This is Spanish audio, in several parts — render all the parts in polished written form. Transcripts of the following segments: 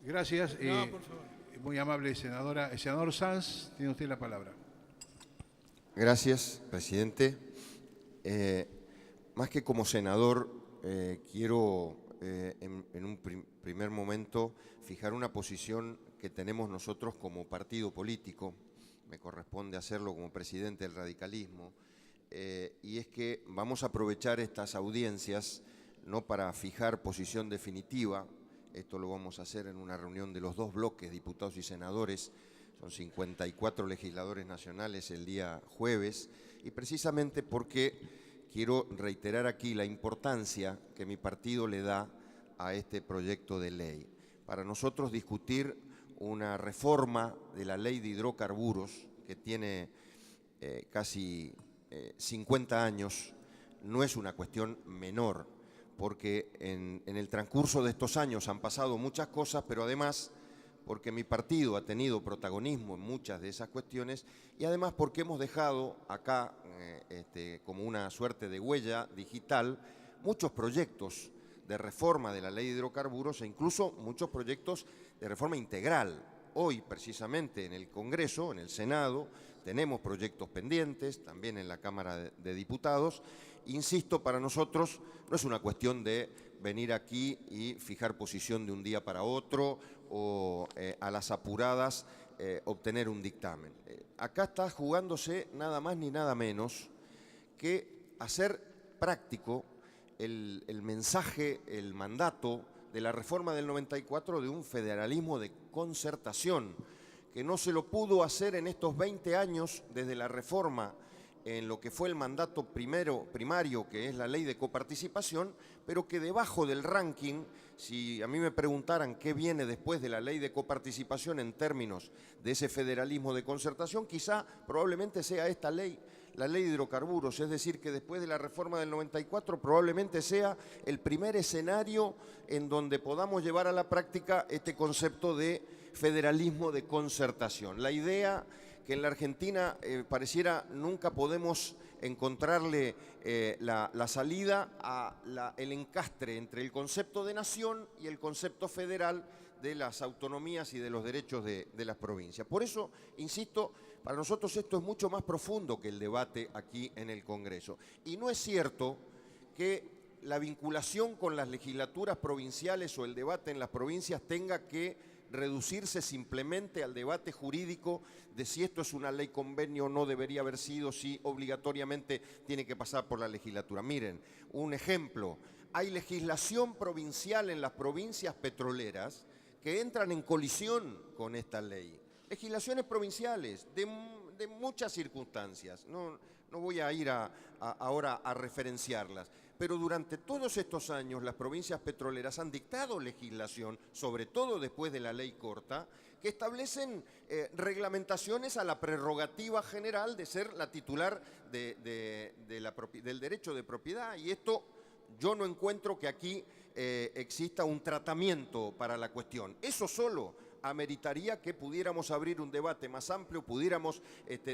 Gracias. No, por favor. Muy amable senadora. El senador Sanz, tiene usted la palabra. Gracias, presidente. Más que como senador, quiero en un primer momento fijar una posición que tenemos nosotros como partido político. Me corresponde hacerlo como presidente del radicalismo. Y es que vamos a aprovechar estas audiencias no para fijar posición definitiva. Esto lo vamos a hacer en una reunión de los dos bloques, diputados y senadores. Son 54 legisladores nacionales el día jueves. Y precisamente porque quiero reiterar aquí la importancia que mi partido le da a este proyecto de ley. Para nosotros discutir una reforma de la ley de hidrocarburos que tiene casi 50 años no es una cuestión menor, porque en el transcurso de estos años han pasado muchas cosas, pero además porque mi partido ha tenido protagonismo en muchas de esas cuestiones y además porque hemos dejado acá, como una suerte de huella digital, muchos proyectos de reforma de la ley de hidrocarburos e incluso muchos proyectos de reforma integral. Hoy, precisamente, en el Congreso, en el Senado, tenemos proyectos pendientes, también en la Cámara de Diputados. Insisto, para nosotros no es una cuestión de venir aquí y fijar posición de un día para otro o a las apuradas obtener un dictamen. Acá está jugándose nada más ni nada menos que hacer práctico el mensaje, el mandato de la reforma del 94 de un federalismo de concertación, que no se lo pudo hacer en estos 20 años desde la reforma en lo que fue el mandato primario, que es la ley de coparticipación, pero que debajo del ranking, si a mí me preguntaran qué viene después de la ley de coparticipación en términos de ese federalismo de concertación, quizá probablemente sea esta ley, la ley de hidrocarburos, es decir, que después de la reforma del 94 probablemente sea el primer escenario en donde podamos llevar a la práctica este concepto de federalismo de concertación. La idea que en la Argentina pareciera nunca podemos encontrarle la salida a el encastre entre el concepto de nación y el concepto federal de las autonomías y de los derechos de las provincias. Por eso, insisto, para nosotros esto es mucho más profundo que el debate aquí en el Congreso. Y no es cierto que la vinculación con las legislaturas provinciales o el debate en las provincias tenga que reducirse simplemente al debate jurídico de si esto es una ley convenio o no debería haber sido, si obligatoriamente tiene que pasar por la legislatura. Miren, un ejemplo, hay legislación provincial en las provincias petroleras que entran en colisión con esta ley. Legislaciones provinciales de muchas circunstancias, no voy a ir ahora a referenciarlas, pero durante todos estos años las provincias petroleras han dictado legislación, sobre todo después de la ley corta, que establecen reglamentaciones a la prerrogativa general de ser la titular del derecho de propiedad. Y esto yo no encuentro que aquí exista un tratamiento para la cuestión. Eso solo ameritaría que pudiéramos abrir un debate más amplio, pudiéramos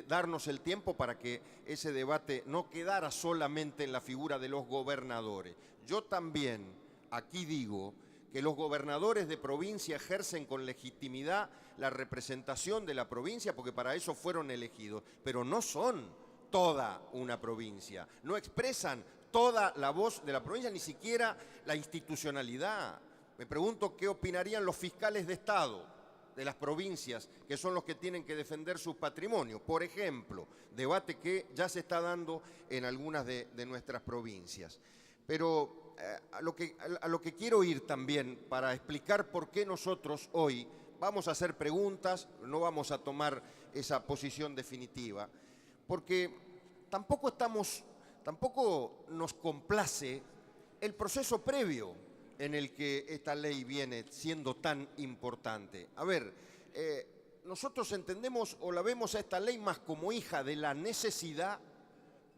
darnos el tiempo para que ese debate no quedara solamente en la figura de los gobernadores. Yo también aquí digo que los gobernadores de provincia ejercen con legitimidad la representación de la provincia porque para eso fueron elegidos, pero no son toda una provincia, no expresan toda la voz de la provincia, ni siquiera la institucionalidad. Me pregunto qué opinarían los fiscales de Estado de las provincias, que son los que tienen que defender sus patrimonios. Por ejemplo, debate que ya se está dando en algunas de nuestras provincias. Pero a lo que quiero ir también para explicar por qué nosotros hoy vamos a hacer preguntas, no vamos a tomar esa posición definitiva, porque tampoco nos complace el proceso previo en el que esta ley viene siendo tan importante. A ver, nosotros entendemos o la vemos a esta ley más como hija de la necesidad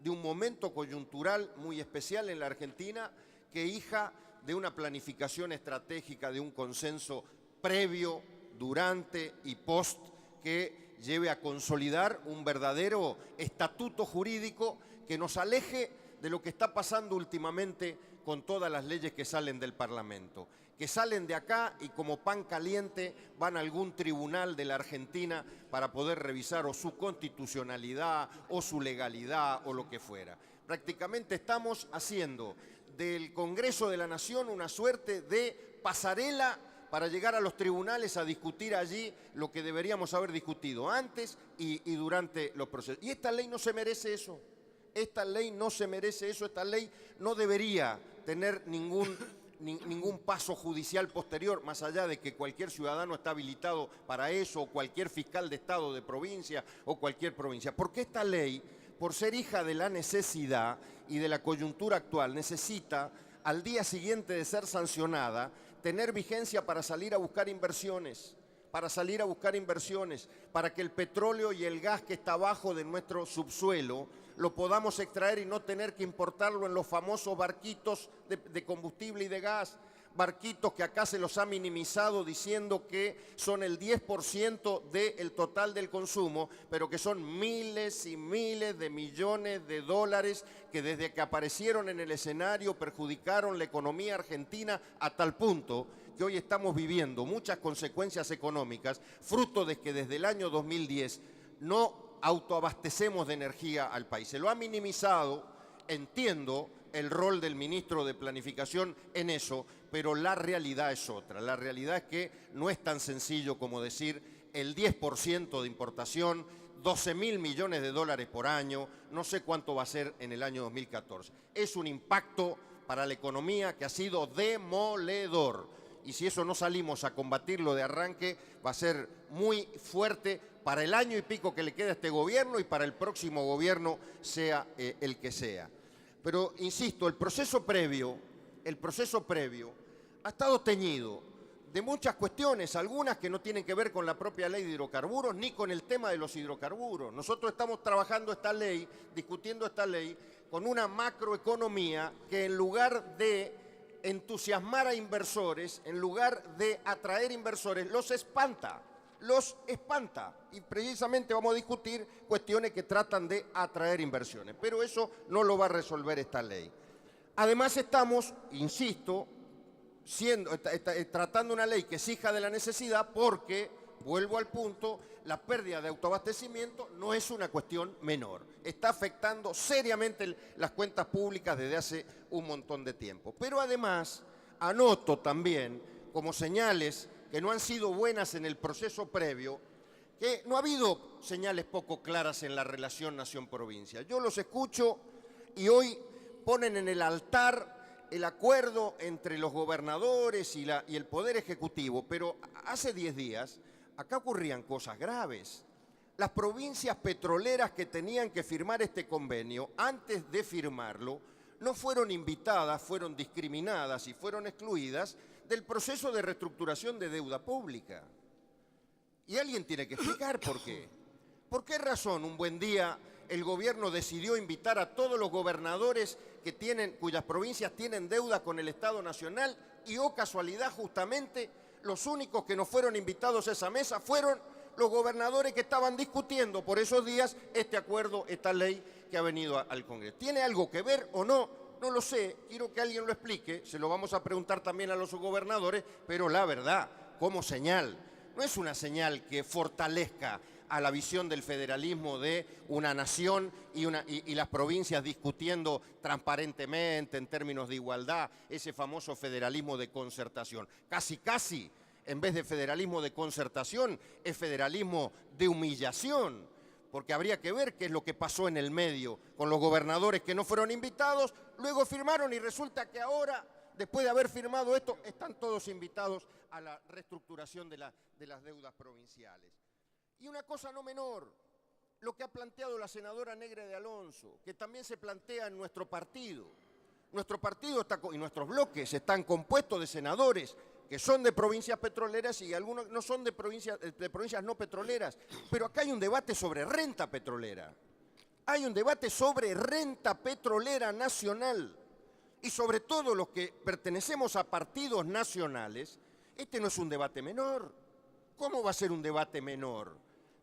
de un momento coyuntural muy especial en la Argentina que hija de una planificación estratégica, de un consenso previo, durante y post que lleve a consolidar un verdadero estatuto jurídico que nos aleje de lo que está pasando últimamente con todas las leyes que salen del Parlamento. que salen de acá y como pan caliente van a algún tribunal de la Argentina para poder revisar o su constitucionalidad o su legalidad o lo que fuera. Prácticamente estamos haciendo del Congreso de la Nación una suerte de pasarela para llegar a los tribunales a discutir allí lo que deberíamos haber discutido antes y durante los procesos. Y esta ley no se merece eso. Esta ley no se merece eso. Esta ley no debería tener ningún paso judicial posterior, más allá de que cualquier ciudadano está habilitado para eso, o cualquier fiscal de Estado de provincia, o cualquier provincia. Porque esta ley, por ser hija de la necesidad y de la coyuntura actual, necesita, al día siguiente de ser sancionada, tener vigencia para salir a buscar inversiones, para que el petróleo y el gas que está abajo de nuestro subsuelo lo podamos extraer y no tener que importarlo en los famosos barquitos de combustible y de gas, barquitos que acá se los ha minimizado diciendo que son el 10% del total del consumo, pero que son miles y miles de millones de dólares que desde que aparecieron en el escenario perjudicaron la economía argentina a tal punto que hoy estamos viviendo muchas consecuencias económicas, fruto de que desde el año 2010 no autoabastecemos de energía al país. Se lo ha minimizado, entiendo el rol del ministro de Planificación en eso, pero la realidad es otra. La realidad es que no es tan sencillo como decir el 10% de importación, 12.000 millones de dólares por año, no sé cuánto va a ser en el año 2014. Es un impacto para la economía que ha sido demoledor. Y si eso no salimos a combatirlo de arranque, va a ser muy fuerte para el año y pico que le queda a este gobierno y para el próximo gobierno, sea el que sea. Pero, insisto, el proceso previo ha estado teñido de muchas cuestiones, algunas que no tienen que ver con la propia ley de hidrocarburos ni con el tema de los hidrocarburos. Nosotros estamos trabajando esta ley, discutiendo esta ley, con una macroeconomía que en lugar de entusiasmar a inversores, en lugar de atraer inversores, los espanta. Y precisamente vamos a discutir cuestiones que tratan de atraer inversiones. Pero eso no lo va a resolver esta ley. Además estamos, insisto, tratando una ley que es hija de la necesidad porque, vuelvo al punto, la pérdida de autoabastecimiento no es una cuestión menor. Está afectando seriamente las cuentas públicas desde hace un montón de tiempo. Pero además, anoto también como señales que no han sido buenas en el proceso previo, que no ha habido señales poco claras en la relación nación-provincia. Yo los escucho y hoy ponen en el altar el acuerdo entre los gobernadores y el Poder Ejecutivo, pero hace 10 días acá ocurrían cosas graves. Las provincias petroleras que tenían que firmar este convenio, antes de firmarlo, no fueron invitadas, fueron discriminadas y fueron excluidas del proceso de reestructuración de deuda pública. Y alguien tiene que explicar por qué. ¿Por qué razón un buen día el gobierno decidió invitar a todos los gobernadores cuyas provincias tienen deuda con el Estado Nacional y, oh casualidad, justamente los únicos que no fueron invitados a esa mesa fueron los gobernadores que estaban discutiendo por esos días este acuerdo, esta ley que ha venido al Congreso? ¿Tiene algo que ver o no? No lo sé, quiero que alguien lo explique, se lo vamos a preguntar también a los gobernadores, pero la verdad, como señal, no es una señal que fortalezca a la visión del federalismo de una nación y las provincias discutiendo transparentemente en términos de igualdad, ese famoso federalismo de concertación. Casi, en vez de federalismo de concertación, es federalismo de humillación, porque habría que ver qué es lo que pasó en el medio con los gobernadores que no fueron invitados, luego firmaron y resulta que ahora, después de haber firmado esto, están todos invitados a la reestructuración de las deudas provinciales. Y una cosa no menor, lo que ha planteado la senadora Negre de Alonso, que también se plantea en nuestro partido. Nuestro partido y nuestros bloques están compuestos de senadores que son de provincias petroleras y algunos no son de provincias no petroleras. Pero acá hay un debate sobre renta petrolera. Hay un debate sobre renta petrolera nacional. Y sobre todo los que pertenecemos a partidos nacionales, este no es un debate menor. ¿Cómo va a ser un debate menor?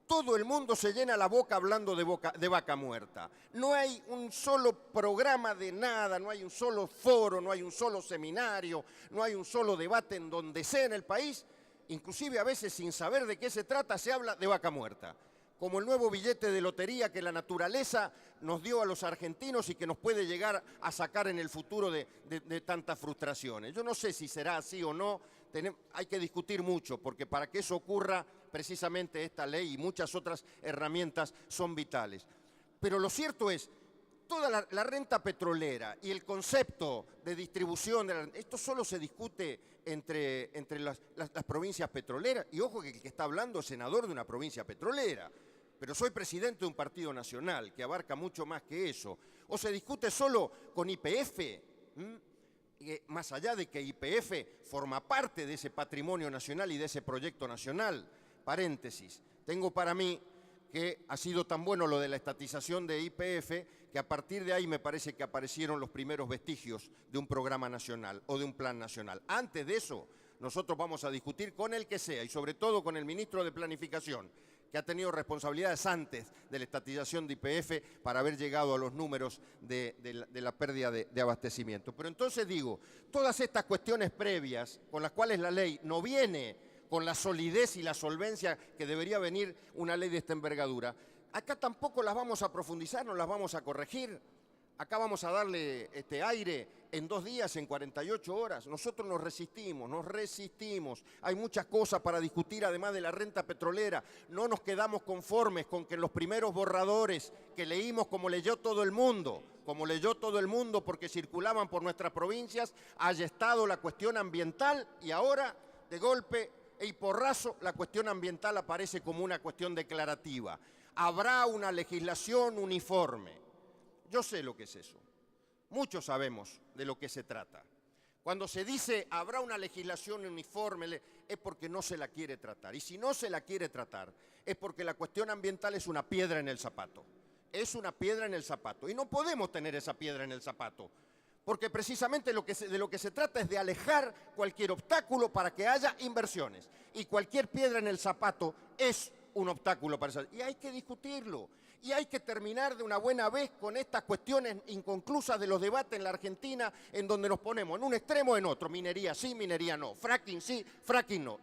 Todo el mundo se llena la boca hablando de vaca muerta. No hay un solo programa de nada, no hay un solo foro, no hay un solo seminario, no hay un solo debate en donde sea en el país. Inclusive a veces sin saber de qué se trata se habla de vaca muerta. Como el nuevo billete de lotería que la naturaleza nos dio a los argentinos y que nos puede llegar a sacar en el futuro de tantas frustraciones. Yo no sé si será así o no, hay que discutir mucho, porque para que eso ocurra, precisamente esta ley y muchas otras herramientas son vitales. Pero lo cierto es, toda la renta petrolera y el concepto de distribución, esto solo se discute entre las provincias petroleras. Y ojo que el que está hablando es senador de una provincia petrolera. Pero soy presidente de un partido nacional que abarca mucho más que eso. O se discute solo con YPF, más allá de que YPF forma parte de ese patrimonio nacional y de ese proyecto nacional. Paréntesis, tengo para mí que ha sido tan bueno lo de la estatización de YPF que a partir de ahí me parece que aparecieron los primeros vestigios de un programa nacional o de un plan nacional. Antes de eso, nosotros vamos a discutir con el que sea y sobre todo con el ministro de Planificación, que ha tenido responsabilidades antes de la estatización de YPF para haber llegado a los números de la pérdida de abastecimiento. Pero entonces digo, todas estas cuestiones previas con las cuales la ley no viene con la solidez y la solvencia que debería venir una ley de esta envergadura, acá tampoco las vamos a profundizar, no las vamos a corregir. Acá vamos a darle aire en 2 días, en 48 horas. Nosotros nos resistimos. Hay muchas cosas para discutir además de la renta petrolera. No nos quedamos conformes con que en los primeros borradores que leímos como leyó todo el mundo porque circulaban por nuestras provincias, haya estado la cuestión ambiental y ahora, de golpe y porrazo, la cuestión ambiental aparece como una cuestión declarativa. Habrá una legislación uniforme. Yo sé lo que es eso. Muchos sabemos de lo que se trata. Cuando se dice habrá una legislación uniforme es porque no se la quiere tratar. Y si no se la quiere tratar es porque la cuestión ambiental es una piedra en el zapato. Es una piedra en el zapato. Y no podemos tener esa piedra en el zapato. Porque precisamente de lo que se trata es de alejar cualquier obstáculo para que haya inversiones. Y cualquier piedra en el zapato es un obstáculo para eso. Y hay que discutirlo. Y hay que terminar de una buena vez con estas cuestiones inconclusas de los debates en la Argentina, en donde nos ponemos en un extremo o en otro. Minería sí, minería no. Fracking sí, fracking no.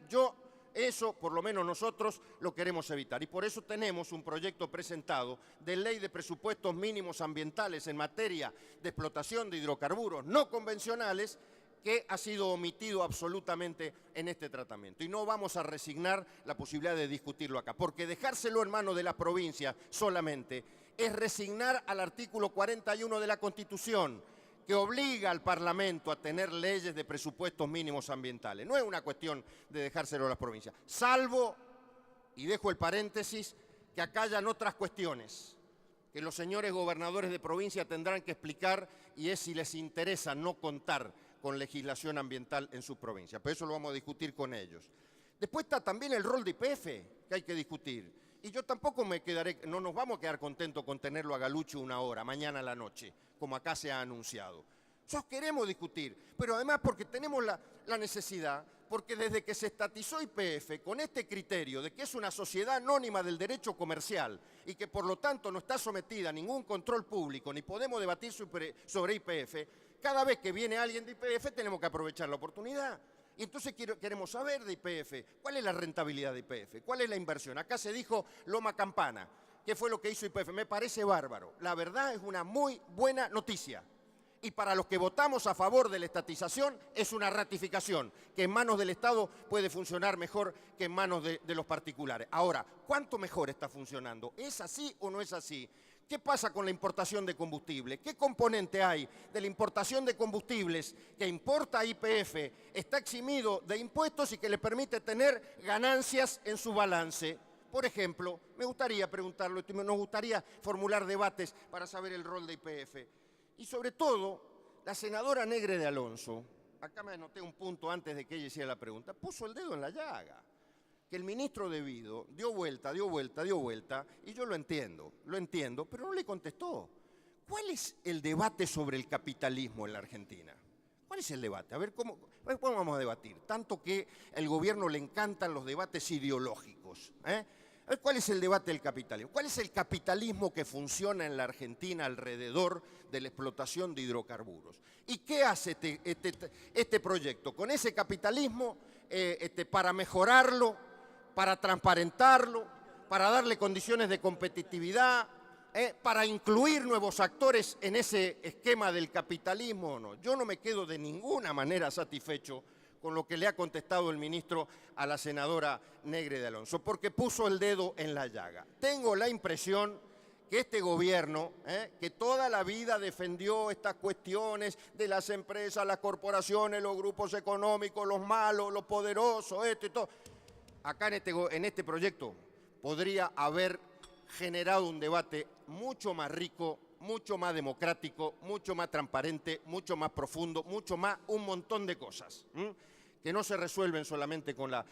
Eso, por lo menos nosotros, lo queremos evitar. Y por eso tenemos un proyecto presentado de ley de presupuestos mínimos ambientales en materia de explotación de hidrocarburos no convencionales, que ha sido omitido absolutamente en este tratamiento. Y no vamos a resignar la posibilidad de discutirlo acá, porque dejárselo en manos de la provincia solamente es resignar al artículo 41 de la Constitución, que obliga al Parlamento a tener leyes de presupuestos mínimos ambientales. No es una cuestión de dejárselo a las provincias, salvo, y dejo el paréntesis, que acá hayan otras cuestiones que los señores gobernadores de provincia tendrán que explicar, y es si les interesa no contar con legislación ambiental en su provincia. Pero eso lo vamos a discutir con ellos. Después está también el rol de YPF, que hay que discutir. Y yo tampoco no nos vamos a quedar contentos con tenerlo a Galucho 1 hora, mañana a la noche, como acá se ha anunciado. Nosotros queremos discutir, pero además porque tenemos la necesidad, porque desde que se estatizó YPF con este criterio de que es una sociedad anónima del derecho comercial y que por lo tanto no está sometida a ningún control público, ni podemos debatir sobre YPF, cada vez que viene alguien de YPF tenemos que aprovechar la oportunidad. Y entonces queremos saber de YPF, ¿cuál es la rentabilidad de YPF? ¿Cuál es la inversión? Acá se dijo Loma Campana. ¿Qué fue lo que hizo YPF? Me parece bárbaro. La verdad es una muy buena noticia. Y para los que votamos a favor de la estatización es una ratificación, que en manos del Estado puede funcionar mejor que en manos de los particulares. Ahora, ¿cuánto mejor está funcionando? ¿Es así o no es así? ¿Qué pasa con la importación de combustible? ¿Qué componente hay de la importación de combustibles que importa YPF, está eximido de impuestos y que le permite tener ganancias en su balance? Por ejemplo, me gustaría preguntarlo, nos gustaría formular debates para saber el rol de YPF. Y sobre todo, la senadora Negre de Alonso, acá me anoté un punto antes de que ella hiciera la pregunta, puso el dedo en la llaga. Que el ministro debido dio vuelta, y yo lo entiendo, pero no le contestó. ¿Cuál es el debate sobre el capitalismo en la Argentina? ¿Cuál es el debate? A ver, ¿cómo vamos a debatir? Tanto que al gobierno le encantan los debates ideológicos, ¿Cuál es el debate del capitalismo? ¿Cuál es el capitalismo que funciona en la Argentina alrededor de la explotación de hidrocarburos? ¿Y qué hace este proyecto con ese capitalismo para mejorarlo, para transparentarlo, para darle condiciones de competitividad, para incluir nuevos actores en ese esquema del capitalismo o no? Yo no me quedo de ninguna manera satisfecho con lo que le ha contestado el ministro a la senadora Negre de Alonso, porque puso el dedo en la llaga. Tengo la impresión que este gobierno, que toda la vida defendió estas cuestiones de las empresas, las corporaciones, los grupos económicos, los malos, los poderosos, esto y todo, acá en este proyecto podría haber generado un debate mucho más rico, mucho más democrático, mucho más transparente, mucho más profundo, mucho más un montón de cosas que no se resuelven solamente con la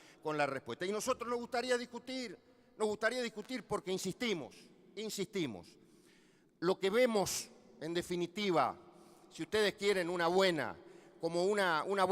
respuesta. Y nosotros nos gustaría discutir porque insistimos, lo que vemos en definitiva, si ustedes quieren una buena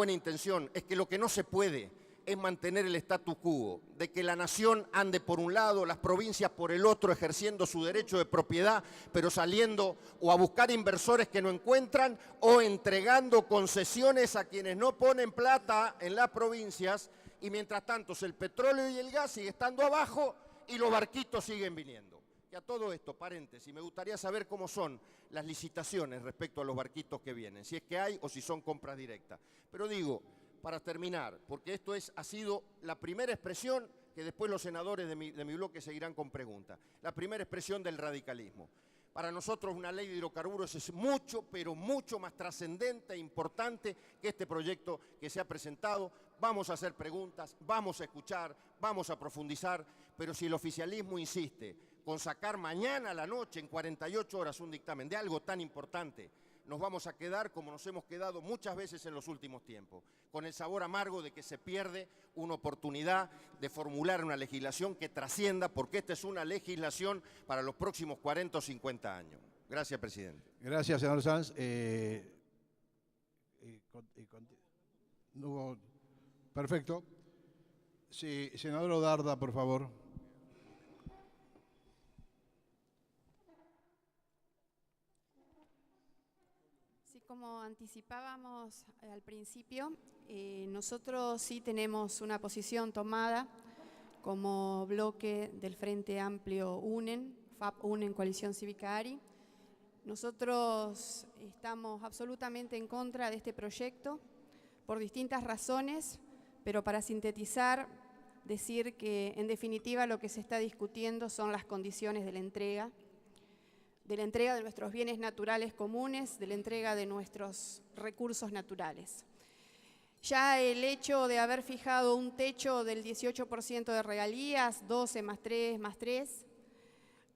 intención, es que lo que no se puede es mantener el status quo, de que la nación ande por un lado, las provincias por el otro, ejerciendo su derecho de propiedad, pero saliendo o a buscar inversores que no encuentran o entregando concesiones a quienes no ponen plata en las provincias, y mientras tanto el petróleo y el gas sigue estando abajo y los barquitos siguen viniendo. Y a todo esto, paréntesis, me gustaría saber cómo son las licitaciones respecto a los barquitos que vienen, si es que hay o si son compras directas. Pero digo, para terminar, porque esto ha sido la primera expresión, que después los senadores de mi bloque seguirán con preguntas, la primera expresión del radicalismo. Para nosotros una ley de hidrocarburos es mucho, pero mucho más trascendente e importante que este proyecto que se ha presentado. Vamos a hacer preguntas, vamos a escuchar, vamos a profundizar, pero si el oficialismo insiste con sacar mañana a la noche, en 48 horas, un dictamen de algo tan importante, nos vamos a quedar como nos hemos quedado muchas veces en los últimos tiempos, con el sabor amargo de que se pierde una oportunidad de formular una legislación que trascienda, porque esta es una legislación para los próximos 40 o 50 años. Gracias, presidente. Gracias, senador Sanz. Perfecto. Sí, senador Odarda, por favor. Como anticipábamos al principio, nosotros sí tenemos una posición tomada como bloque del Frente Amplio UNEN, FAP UNEN Coalición Cívica ARI. Nosotros estamos absolutamente en contra de este proyecto por distintas razones, pero para sintetizar, decir que en definitiva lo que se está discutiendo son las condiciones de la entrega de nuestros bienes naturales comunes, de la entrega de nuestros recursos naturales. Ya el hecho de haber fijado un techo del 18% de regalías, 12 más 3 más 3,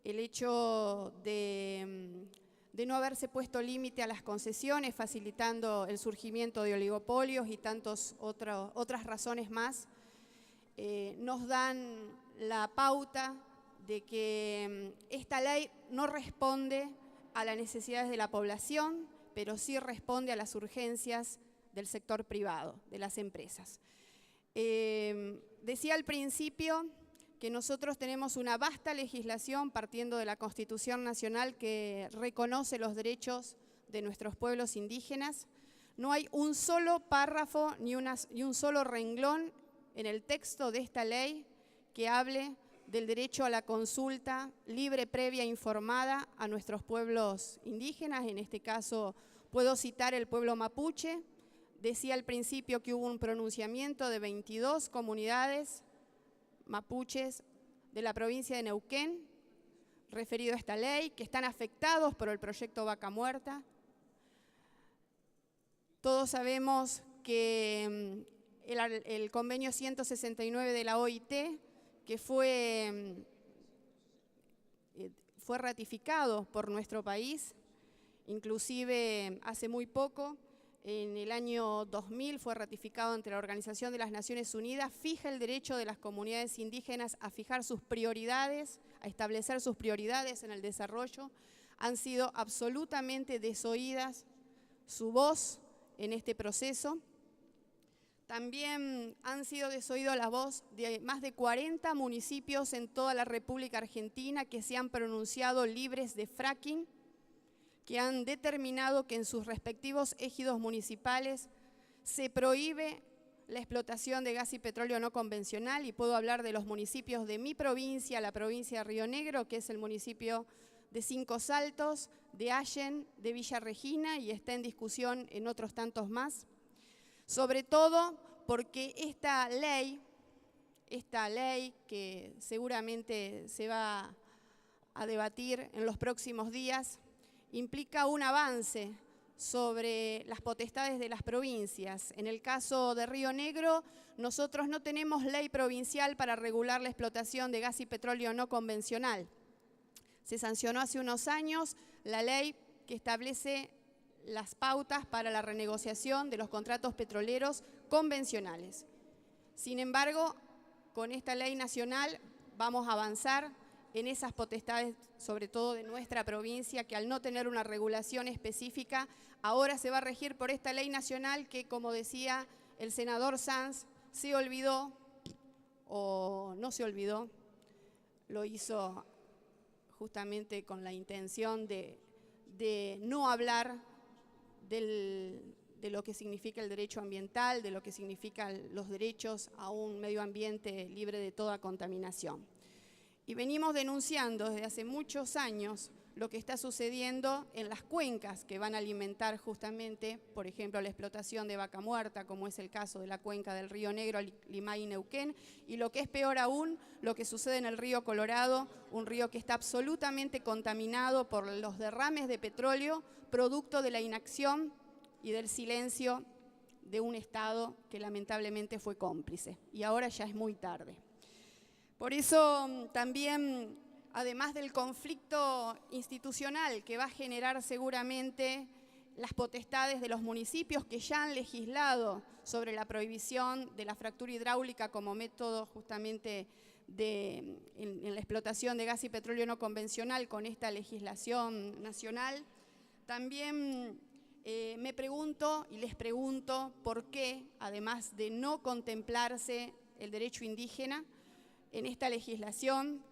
el hecho de no haberse puesto límite a las concesiones, facilitando el surgimiento de oligopolios y tantas otras razones más, nos dan la pauta de que esta ley no responde a las necesidades de la población, pero sí responde a las urgencias del sector privado, de las empresas. Decía al principio que nosotros tenemos una vasta legislación partiendo de la Constitución Nacional que reconoce los derechos de nuestros pueblos indígenas. No hay un solo párrafo ni un solo renglón en el texto de esta ley que hable del derecho a la consulta libre, previa e informada a nuestros pueblos indígenas. En este caso puedo citar el pueblo mapuche. Decía al principio que hubo un pronunciamiento de 22 comunidades mapuches de la provincia de Neuquén referido a esta ley, que están afectados por el proyecto Vaca Muerta. Todos sabemos que el convenio 169 de la OIT, que fue ratificado por nuestro país, inclusive hace muy poco, en el año 2000 fue ratificado ante la Organización de las Naciones Unidas, fija el derecho de las comunidades indígenas a fijar sus prioridades, a establecer sus prioridades en el desarrollo. Han sido absolutamente desoídas su voz en este proceso. También han sido desoídos la voz de más de 40 municipios en toda la República Argentina que se han pronunciado libres de fracking, que han determinado que en sus respectivos ejidos municipales se prohíbe la explotación de gas y petróleo no convencional, y puedo hablar de los municipios de mi provincia, la provincia de Río Negro, que es el municipio de Cinco Saltos, de Allen, de Villa Regina, y está en discusión en otros tantos más. Sobre todo porque esta ley que seguramente se va a debatir en los próximos días, implica un avance sobre las potestades de las provincias. En el caso de Río Negro, nosotros no tenemos ley provincial para regular la explotación de gas y petróleo no convencional. Se sancionó hace unos años la ley que establece las pautas para la renegociación de los contratos petroleros convencionales. Sin embargo, con esta ley nacional vamos a avanzar en esas potestades, sobre todo de nuestra provincia, que al no tener una regulación específica, ahora se va a regir por esta ley nacional que, como decía el senador Sanz, se olvidó o no se olvidó, lo hizo justamente con la intención de no hablar de lo que significa el derecho ambiental, de lo que significan los derechos a un medio ambiente libre de toda contaminación. Y venimos denunciando desde hace muchos años lo que está sucediendo en las cuencas que van a alimentar justamente, por ejemplo, la explotación de vaca muerta, como es el caso de la cuenca del Río Negro, Limay y Neuquén, y lo que es peor aún, lo que sucede en el río Colorado, un río que está absolutamente contaminado por los derrames de petróleo, producto de la inacción y del silencio de un Estado que lamentablemente fue cómplice, y ahora ya es muy tarde. Por eso también, además del conflicto institucional que va a generar seguramente las potestades de los municipios que ya han legislado sobre la prohibición de la fractura hidráulica como método justamente en la explotación de gas y petróleo no convencional con esta legislación nacional, también me pregunto y les pregunto por qué, además de no contemplarse el derecho indígena en esta legislación,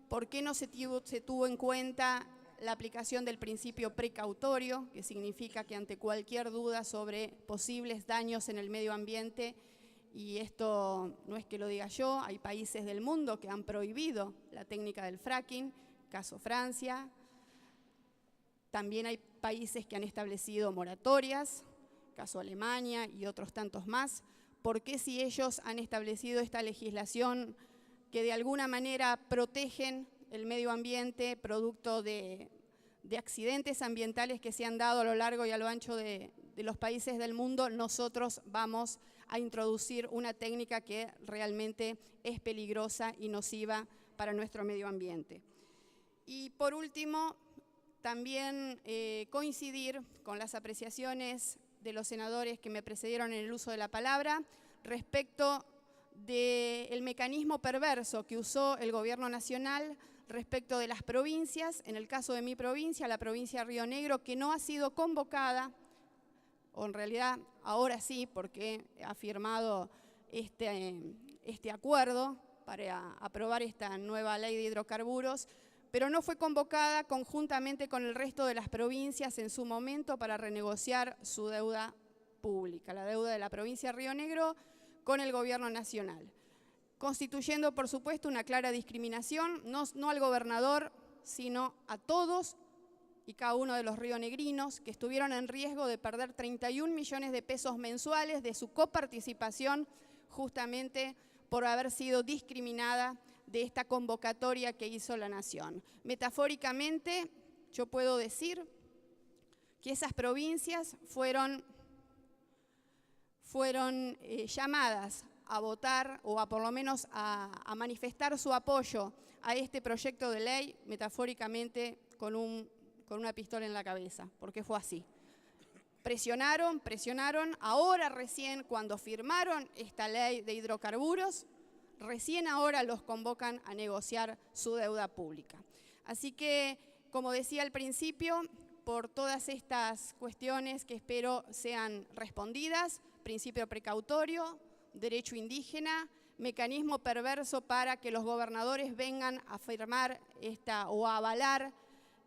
¿por qué no se tuvo en cuenta la aplicación del principio precautorio, que significa que ante cualquier duda sobre posibles daños en el medio ambiente, y esto no es que lo diga yo, hay países del mundo que han prohibido la técnica del fracking, caso Francia, también hay países que han establecido moratorias, caso Alemania y otros tantos más? ¿Por qué si ellos han establecido esta legislación que de alguna manera protegen el medio ambiente, producto de accidentes ambientales que se han dado a lo largo y a lo ancho de los países del mundo, nosotros vamos a introducir una técnica que realmente es peligrosa y nociva para nuestro medio ambiente? Y por último, también coincidir con las apreciaciones de los senadores que me precedieron en el uso de la palabra respecto del mecanismo perverso que usó el gobierno nacional respecto de las provincias, en el caso de mi provincia, la provincia de Río Negro, que no ha sido convocada, o en realidad ahora sí, porque ha firmado este acuerdo para aprobar esta nueva ley de hidrocarburos, pero no fue convocada conjuntamente con el resto de las provincias en su momento para renegociar su deuda pública, la deuda de la provincia de Río Negro con el gobierno nacional, constituyendo por supuesto una clara discriminación, no al gobernador, sino a todos y cada uno de los rionegrinos que estuvieron en riesgo de perder 31 millones de pesos mensuales de su coparticipación justamente por haber sido discriminada de esta convocatoria que hizo la Nación. Metafóricamente, yo puedo decir que esas provincias fueron llamadas a votar o a por lo menos a manifestar su apoyo a este proyecto de ley, metafóricamente con una pistola en la cabeza, porque fue así. Presionaron, ahora recién cuando firmaron esta ley de hidrocarburos, recién ahora los convocan a negociar su deuda pública. Así que, como decía al principio, por todas estas cuestiones que espero sean respondidas, principio precautorio, derecho indígena, mecanismo perverso para que los gobernadores vengan a firmar o a avalar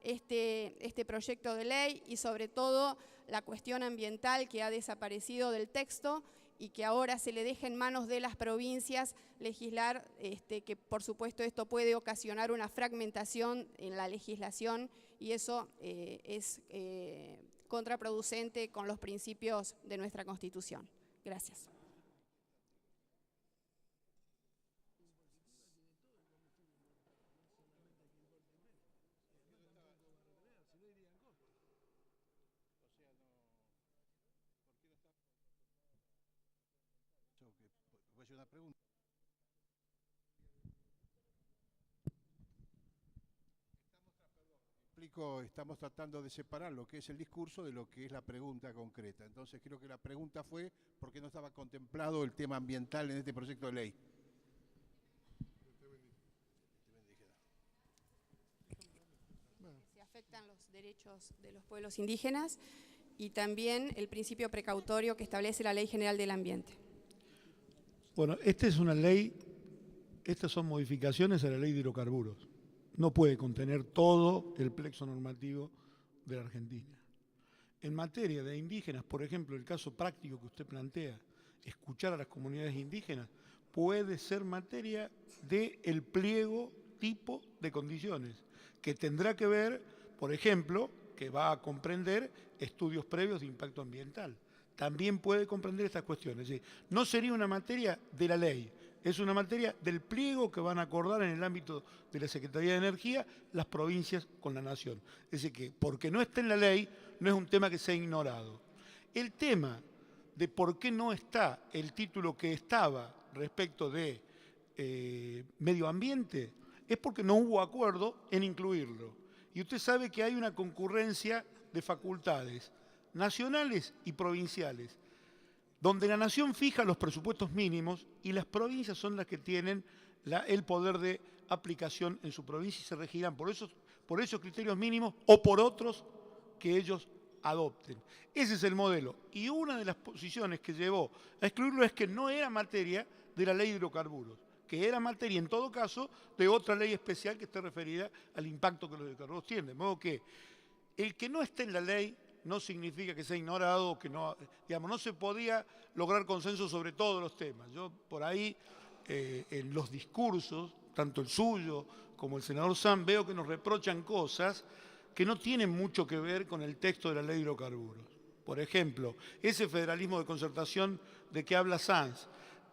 este proyecto de ley, y sobre todo la cuestión ambiental que ha desaparecido del texto y que ahora se le deja en manos de las provincias legislar, que por supuesto esto puede ocasionar una fragmentación en la legislación, y eso es contraproducente con los principios de nuestra Constitución. Gracias. Voy a hacer una pregunta. Estamos tratando de separar lo que es el discurso de lo que es la pregunta concreta. Entonces creo que la pregunta fue por qué no estaba contemplado el tema ambiental en este proyecto de ley. Se afectan los derechos de los pueblos indígenas y también el principio precautorio que establece la Ley General del Ambiente. Bueno, esta es una ley, estas son modificaciones a la ley de hidrocarburos. No puede contener todo el plexo normativo de la Argentina. En materia de indígenas, por ejemplo, el caso práctico que usted plantea, escuchar a las comunidades indígenas, puede ser materia del pliego tipo de condiciones, que tendrá que ver, por ejemplo, que va a comprender estudios previos de impacto ambiental. También puede comprender estas cuestiones. Es decir, no sería una materia de la ley, es una materia del pliego que van a acordar en el ámbito de la Secretaría de Energía las provincias con la Nación. Es decir, que porque no está en la ley, no es un tema que sea ignorado. El tema de por qué no está el título que estaba respecto de medio ambiente es porque no hubo acuerdo en incluirlo. Y usted sabe que hay una concurrencia de facultades nacionales y provinciales, donde la Nación fija los presupuestos mínimos y las provincias son las que tienen el poder de aplicación en su provincia y se regirán por esos criterios mínimos o por otros que ellos adopten. Ese es el modelo. Y una de las posiciones que llevó a excluirlo es que no era materia de la ley de hidrocarburos, que era materia, en todo caso, de otra ley especial que esté referida al impacto que los hidrocarburos tienen. De modo que el que no esté en la ley no significa que sea ignorado, que no, digamos, no se podía lograr consenso sobre todos los temas. Yo por ahí, en los discursos, tanto el suyo como el senador Sanz, veo que nos reprochan cosas que no tienen mucho que ver con el texto de la ley de hidrocarburos. Por ejemplo, ese federalismo de concertación de que habla Sanz,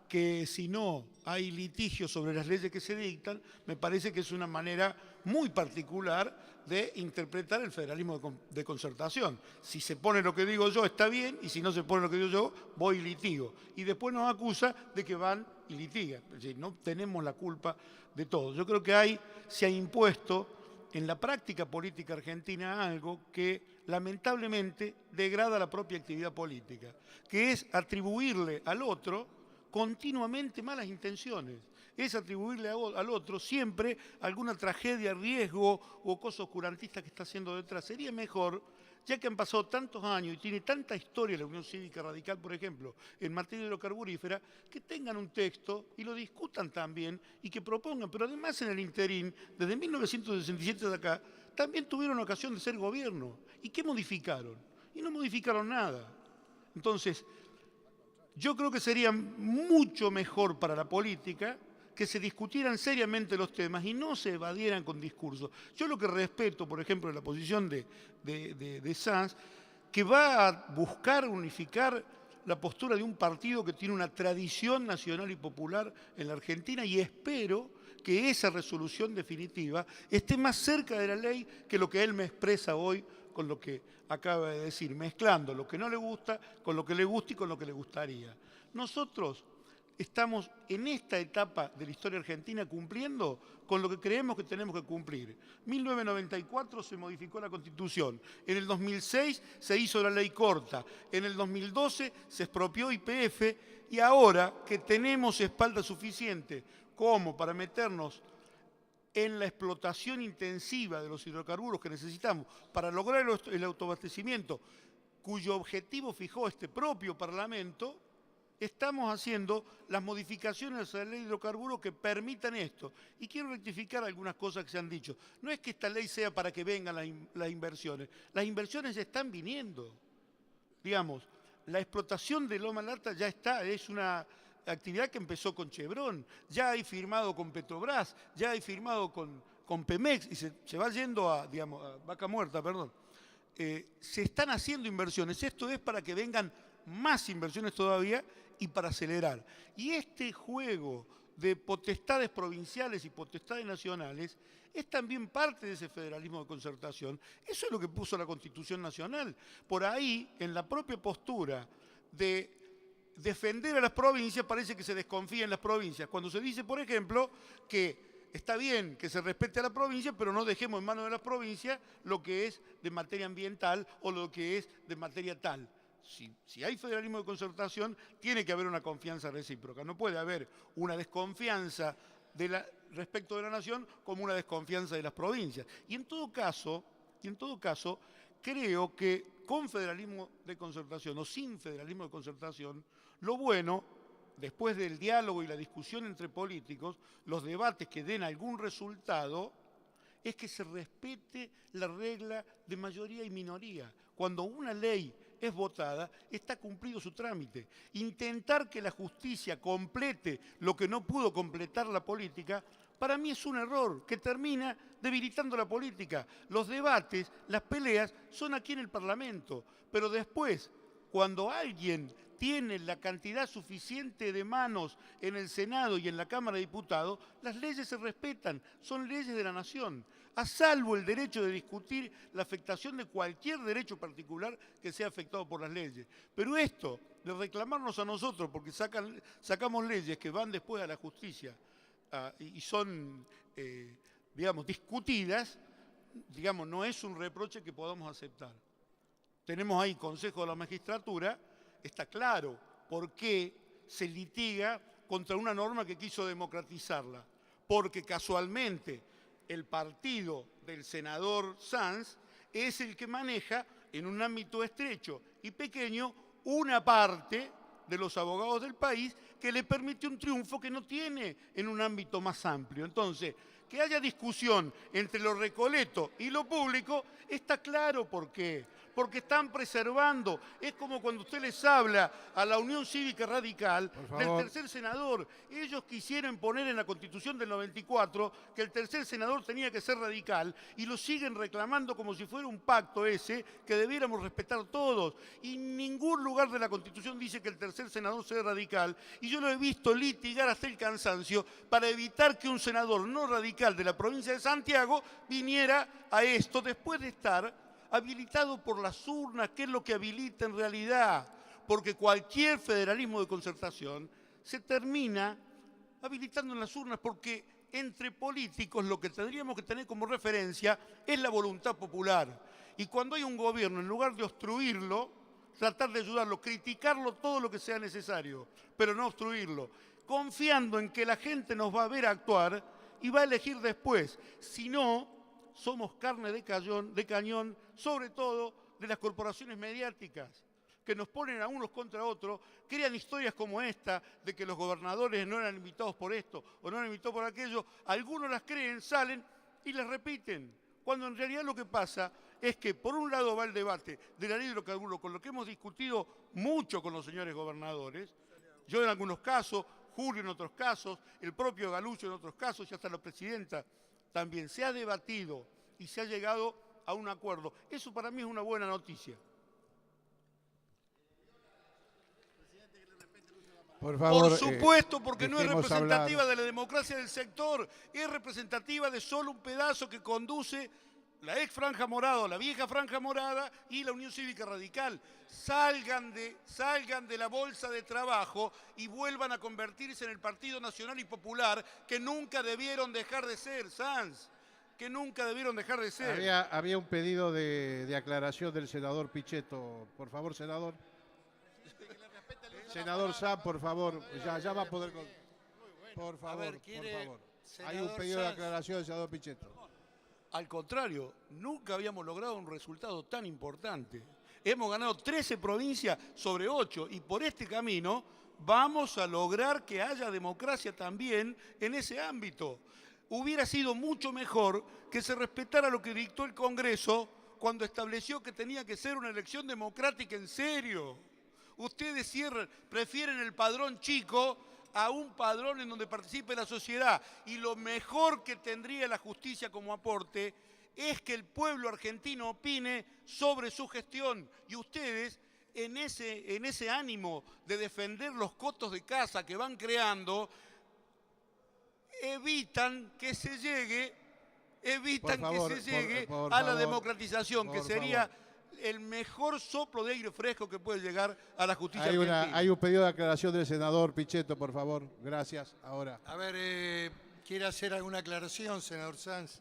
que si no hay litigio sobre las leyes que se dictan, me parece que es una manera muy particular de interpretar el federalismo de concertación. Si se pone lo que digo yo está bien, y si no se pone lo que digo yo, voy y litigo. Y después nos acusa de que van y litigan. Es decir, no tenemos la culpa de todo. Yo creo que se ha impuesto en la práctica política argentina algo que lamentablemente degrada la propia actividad política, que es atribuirle al otro continuamente malas intenciones, es atribuirle al otro siempre alguna tragedia, riesgo o cosa oscurantista que está haciendo detrás. Sería mejor, ya que han pasado tantos años y tiene tanta historia la Unión Cívica Radical, por ejemplo, en materia hidrocarburífera, que tengan un texto y lo discutan también y que propongan. Pero además en el interín, desde 1967 de acá, también tuvieron ocasión de ser gobierno. ¿Y qué modificaron? Y no modificaron nada. Entonces, yo creo que sería mucho mejor para la política que se discutieran seriamente los temas y no se evadieran con discursos. Yo lo que respeto, por ejemplo, de la posición de Sanz, que va a buscar unificar la postura de un partido que tiene una tradición nacional y popular en la Argentina, y espero que esa resolución definitiva esté más cerca de la ley que lo que él me expresa hoy con lo que acaba de decir, mezclando lo que no le gusta con lo que le gusta y con lo que le gustaría. Nosotros estamos en esta etapa de la historia argentina cumpliendo con lo que creemos que tenemos que cumplir. En 1994 se modificó la Constitución, en el 2006 se hizo la ley corta, en el 2012 se expropió YPF y ahora que tenemos espalda suficiente como para meternos en la explotación intensiva de los hidrocarburos que necesitamos para lograr el autoabastecimiento, cuyo objetivo fijó este propio Parlamento, estamos haciendo las modificaciones a la ley de hidrocarburos que permitan esto. Y quiero rectificar algunas cosas que se han dicho. No es que esta ley sea para que vengan las inversiones están viniendo. Digamos, la explotación de Loma Larta ya está, es una actividad que empezó con Chevron, ya hay firmado con Petrobras, ya hay firmado con Pemex y se va yendo a Vaca Muerta, perdón. Se están haciendo inversiones, esto es para que vengan más inversiones todavía y para acelerar. Y este juego de potestades provinciales y potestades nacionales es también parte de ese federalismo de concertación. Eso es lo que puso la Constitución Nacional. Por ahí, en la propia postura de defender a las provincias, parece que se desconfía en las provincias. Cuando se dice, por ejemplo, que está bien que se respete a la provincia, pero no dejemos en manos de las provincias lo que es de materia ambiental o lo que es de materia tal. Si hay federalismo de concertación, tiene que haber una confianza recíproca. No puede haber una desconfianza respecto de la nación como una desconfianza de las provincias. Y en todo caso, creo que con federalismo de concertación o sin federalismo de concertación, lo bueno, después del diálogo y la discusión entre políticos, los debates que den algún resultado, es que se respete la regla de mayoría y minoría. Cuando una ley es votada, está cumplido su trámite. Intentar que la justicia complete lo que no pudo completar la política, para mí es un error que termina debilitando la política. Los debates, las peleas, son aquí en el Parlamento, pero después, cuando alguien tiene la cantidad suficiente de manos en el Senado y en la Cámara de Diputados, las leyes se respetan, son leyes de la nación, a salvo el derecho de discutir la afectación de cualquier derecho particular que sea afectado por las leyes. Pero esto, de reclamarnos a nosotros porque sacamos leyes que van después a la justicia y son, discutidas, no es un reproche que podamos aceptar. Tenemos ahí Consejo de la Magistratura. Está claro por qué se litiga contra una norma que quiso democratizarla. Porque casualmente el partido del senador Sanz es el que maneja en un ámbito estrecho y pequeño una parte de los abogados del país que le permite un triunfo que no tiene en un ámbito más amplio. Entonces, que haya discusión entre lo recoleto y lo público, está claro por qué. Porque están preservando. Es como cuando usted les habla a la Unión Cívica Radical del tercer senador. Ellos quisieron poner en la Constitución del 94 que el tercer senador tenía que ser radical y lo siguen reclamando como si fuera un pacto ese que debiéramos respetar todos. Y ningún lugar de la Constitución dice que el tercer senador sea radical. Y yo lo he visto litigar hasta el cansancio para evitar que un senador no radical de la provincia de Santiago viniera a esto después de estar habilitado por las urnas, que es lo que habilita en realidad, porque cualquier federalismo de concertación se termina habilitando en las urnas, porque entre políticos lo que tendríamos que tener como referencia es la voluntad popular. Y cuando hay un gobierno, en lugar de obstruirlo, tratar de ayudarlo, criticarlo todo lo que sea necesario, pero no obstruirlo, confiando en que la gente nos va a ver actuar y va a elegir después. Si no, somos carne de cañón, sobre todo de las corporaciones mediáticas, que nos ponen a unos contra otros, crean historias como esta, de que los gobernadores no eran invitados por esto o no eran invitados por aquello. Algunos las creen, salen y las repiten, cuando en realidad lo que pasa es que por un lado va el debate de la ley de hidrocarburos, con lo que hemos discutido mucho con los señores gobernadores, yo en algunos casos, Julio en otros casos, el propio Galucho en otros casos y hasta la presidenta también. Se ha debatido y se ha llegado a un acuerdo. Eso para mí es una buena noticia. Por favor, por supuesto, porque no es representativa hablar de la democracia del sector, es representativa de solo un pedazo que conduce la ex Franja Morada, la vieja Franja Morada y la Unión Cívica Radical. Salgan de la bolsa de trabajo y vuelvan a convertirse en el Partido Nacional y Popular que nunca debieron dejar de ser, Sanz, que nunca debieron dejar de ser. Había un pedido de aclaración del senador Pichetto. Por favor, senador. Senador Sanz, por favor, ya va a poder... Por favor, por favor. Hay un pedido de aclaración del senador Pichetto. Al contrario, nunca habíamos logrado un resultado tan importante. Hemos ganado 13 provincias sobre 8 y por este camino vamos a lograr que haya democracia también en ese ámbito. Hubiera sido mucho mejor que se respetara lo que dictó el Congreso cuando estableció que tenía que ser una elección democrática en serio. Ustedes prefieren el padrón chico a un padrón en donde participe la sociedad. Y lo mejor que tendría la justicia como aporte es que el pueblo argentino opine sobre su gestión. Y ustedes, en ese ánimo de defender los cotos de casa que van creando, evitan que se llegue a la democratización, que sería el mejor soplo de aire fresco que puede llegar a la justicia argentina. Hay un pedido de aclaración del senador Pichetto, por favor. Gracias. Ahora. A ver, ¿quiere hacer alguna aclaración, senador Sanz?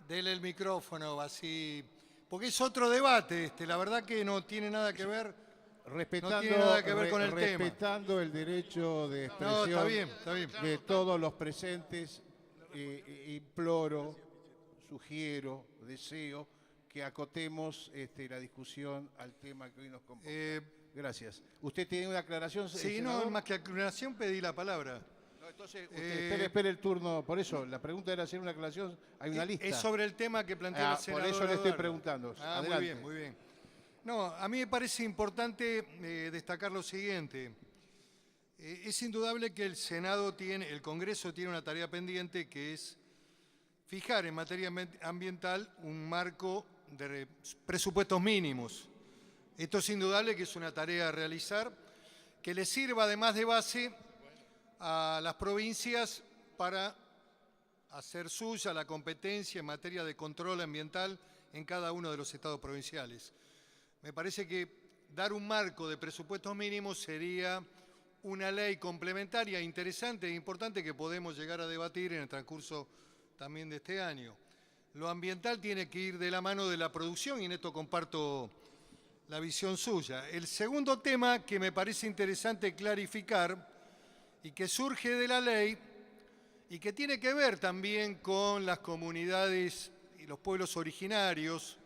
Dele el micrófono, así. Porque es otro debate la verdad que no tiene nada que ver. Respetando, no tiene nada que ver con el respetando el derecho de expresión está bien. de todos los presentes, imploro, sugiero, deseo que acotemos la discusión al tema que hoy nos convoca. Gracias. ¿Usted tiene una aclaración? Sí, no, más que aclaración pedí la palabra. No, entonces, espere el turno. Por eso, la pregunta era hacer una aclaración. Hay una lista. Es sobre el tema que planteó la senadora. Por eso le estoy Eduardo. preguntando. Adelante. Muy bien. No, a mí me parece importante destacar lo siguiente. Es indudable que el Congreso tiene una tarea pendiente, que es fijar en materia ambiental un marco de presupuestos mínimos. Esto es indudable que es una tarea a realizar, que le sirva además de base a las provincias para hacer suya la competencia en materia de control ambiental en cada uno de los estados provinciales. Me parece que dar un marco de presupuestos mínimos sería una ley complementaria, interesante e importante que podemos llegar a debatir en el transcurso también de este año. Lo ambiental tiene que ir de la mano de la producción y en esto comparto la visión suya. El segundo tema que me parece interesante clarificar y que surge de la ley y que tiene que ver también con las comunidades y los pueblos originarios,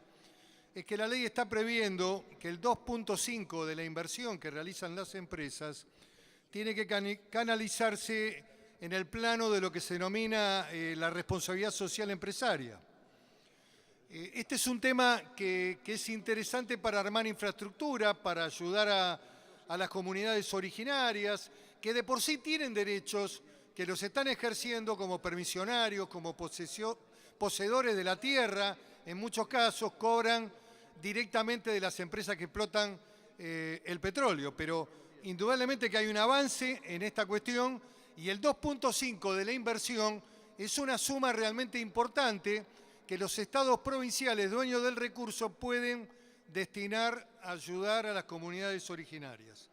es que la ley está previendo que el 2.5 de la inversión que realizan las empresas tiene que canalizarse en el plano de lo que se denomina la responsabilidad social empresaria. Este es un tema que es interesante para armar infraestructura, para ayudar a las comunidades originarias, que de por sí tienen derechos, que los están ejerciendo como permisionarios, como poseedores de la tierra, en muchos casos cobran directamente de las empresas que explotan el petróleo, pero indudablemente que hay un avance en esta cuestión y el 2.5 de la inversión es una suma realmente importante que los estados provinciales dueños del recurso pueden destinar a ayudar a las comunidades originarias.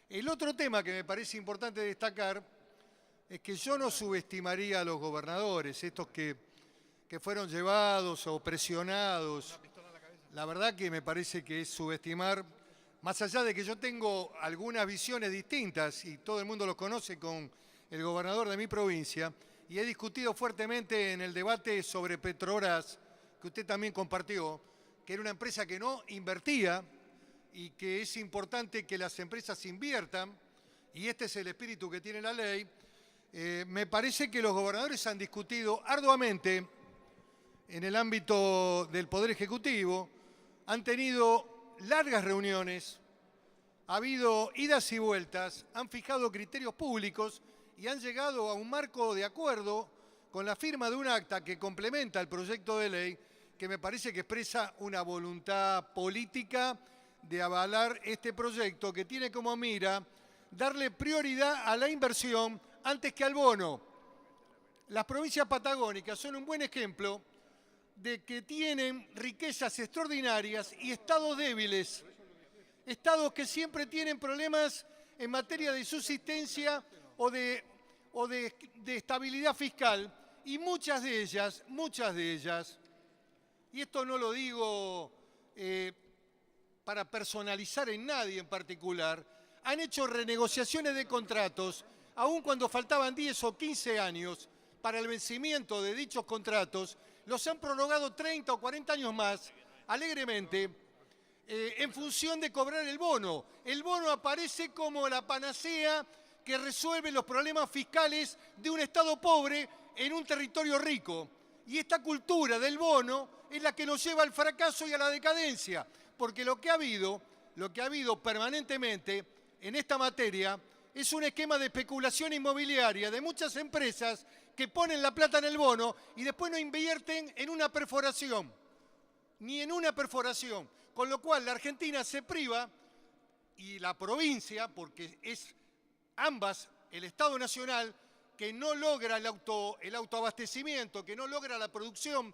El otro tema que me parece importante destacar es que yo no subestimaría a los gobernadores, estos que fueron llevados o presionados. La verdad que me parece que es subestimar, más allá de que yo tengo algunas visiones distintas y todo el mundo los conoce con el gobernador de mi provincia, y he discutido fuertemente en el debate sobre Petrobras, que usted también compartió, que era una empresa que no invertía y que es importante que las empresas inviertan, y este es el espíritu que tiene la ley. Me parece que los gobernadores han discutido arduamente en el ámbito del Poder Ejecutivo, han tenido largas reuniones, ha habido idas y vueltas, han fijado criterios públicos y han llegado a un marco de acuerdo con la firma de un acta que complementa el proyecto de ley, que me parece que expresa una voluntad política de avalar este proyecto que tiene como mira darle prioridad a la inversión antes que al bono. Las provincias patagónicas son un buen ejemplo de que tienen riquezas extraordinarias y estados débiles, estados que siempre tienen problemas en materia de subsistencia o de estabilidad fiscal, y muchas de ellas, y esto no lo digo para personalizar en nadie en particular, han hecho renegociaciones de contratos, aun cuando faltaban 10 o 15 años para el vencimiento de dichos contratos, los han prorrogado 30 o 40 años más, alegremente, en función de cobrar el bono. El bono aparece como la panacea que resuelve los problemas fiscales de un Estado pobre en un territorio rico. Y esta cultura del bono es la que nos lleva al fracaso y a la decadencia, porque lo que ha habido permanentemente en esta materia es un esquema de especulación inmobiliaria de muchas empresas que ponen la plata en el bono y después no invierten en una perforación, ni en una perforación. Con lo cual la Argentina se priva, y la provincia, porque es ambas, el Estado Nacional, que no logra el autoabastecimiento, que no logra la producción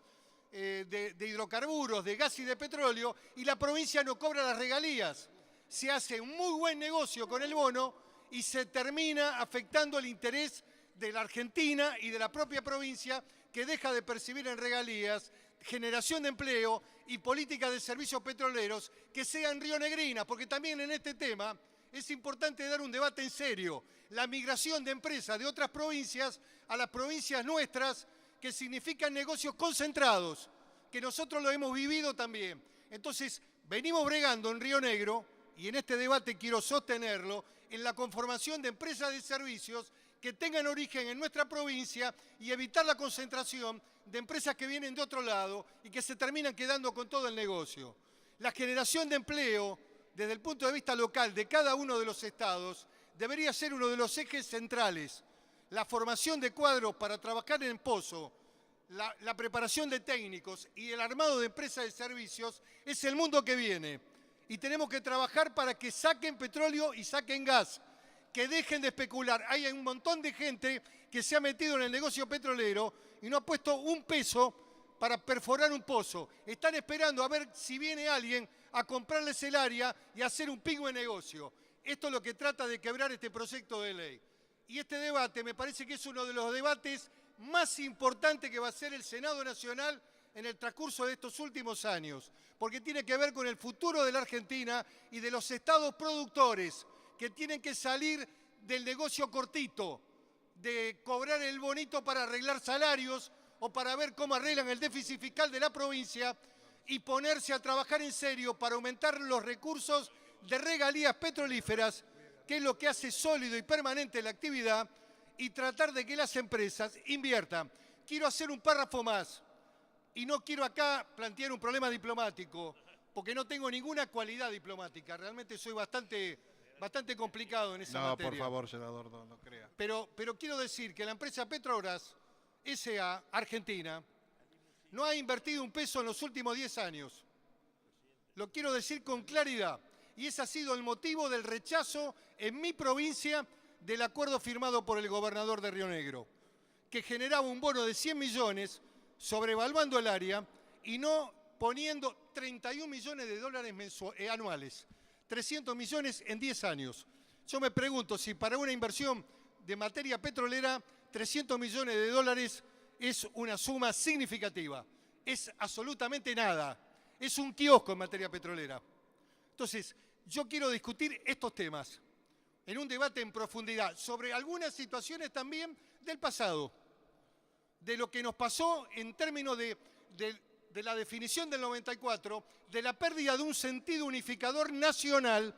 de hidrocarburos, de gas y de petróleo, y la provincia no cobra las regalías. Se hace un muy buen negocio con el bono y se termina afectando el interés de la Argentina y de la propia provincia, que deja de percibir en regalías, generación de empleo y política de servicios petroleros que sean rionegrinas, porque también en este tema es importante dar un debate en serio. La migración de empresas de otras provincias a las provincias nuestras, que significan negocios concentrados, que nosotros lo hemos vivido también. Entonces, venimos bregando en Río Negro, y en este debate quiero sostenerlo, en la conformación de empresas de servicios que tengan origen en nuestra provincia y evitar la concentración de empresas que vienen de otro lado y que se terminan quedando con todo el negocio. La generación de empleo, desde el punto de vista local de cada uno de los estados, debería ser uno de los ejes centrales. La formación de cuadros para trabajar en pozo, la preparación de técnicos y el armado de empresas de servicios es el mundo que viene. Y tenemos que trabajar para que saquen petróleo y saquen gas, que dejen de especular. Hay un montón de gente que se ha metido en el negocio petrolero y no ha puesto un peso para perforar un pozo. Están esperando a ver si viene alguien a comprarles el área y a hacer un pingüe negocio. Esto es lo que trata de quebrar este proyecto de ley. Y este debate me parece que es uno de los debates más importantes que va a hacer el Senado Nacional en el transcurso de estos últimos años, porque tiene que ver con el futuro de la Argentina y de los estados productores, que tienen que salir del negocio cortito, de cobrar el bonito para arreglar salarios o para ver cómo arreglan el déficit fiscal de la provincia, y ponerse a trabajar en serio para aumentar los recursos de regalías petrolíferas, que es lo que hace sólido y permanente la actividad, y tratar de que las empresas inviertan. Quiero hacer un párrafo más, y no quiero acá plantear un problema diplomático, porque no tengo ninguna cualidad diplomática. Realmente soy bastante complicado en esa materia. No, por favor, senador, no crea. Pero quiero decir que la empresa Petrobras S.A. Argentina no ha invertido un peso en los últimos 10 años. Lo quiero decir con claridad. Y ese ha sido el motivo del rechazo en mi provincia del acuerdo firmado por el gobernador de Río Negro, que generaba un bono de 100 millones, sobrevaluando el área y no poniendo 31 millones de dólares anuales, 300 millones en 10 años. Yo me pregunto si para una inversión de materia petrolera 300 millones de dólares es una suma significativa. Es absolutamente nada. Es un kiosco en materia petrolera. Entonces, yo quiero discutir estos temas en un debate en profundidad sobre algunas situaciones también del pasado, de lo que nos pasó en términos de la definición del 94, de la pérdida de un sentido unificador nacional,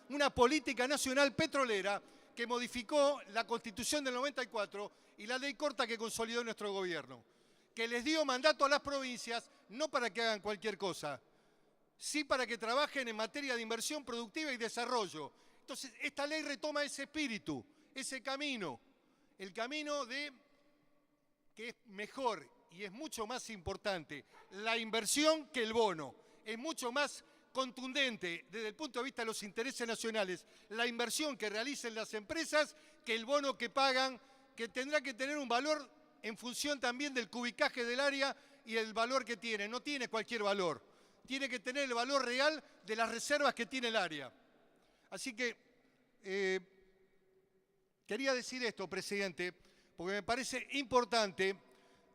una política nacional petrolera que modificó la Constitución del 94 y la ley corta que consolidó nuestro gobierno, que les dio mandato a las provincias no para que hagan cualquier cosa, sí para que trabajen en materia de inversión productiva y desarrollo. Entonces, esta ley retoma ese espíritu, ese camino, el camino de que es mejor y es mucho más importante la inversión que el bono. Es mucho más contundente desde el punto de vista de los intereses nacionales la inversión que realicen las empresas que el bono que pagan, que tendrá que tener un valor en función también del cubicaje del área y el valor que tiene. No tiene cualquier valor. Tiene que tener el valor real de las reservas que tiene el área. Así que quería decir esto, presidente, porque me parece importante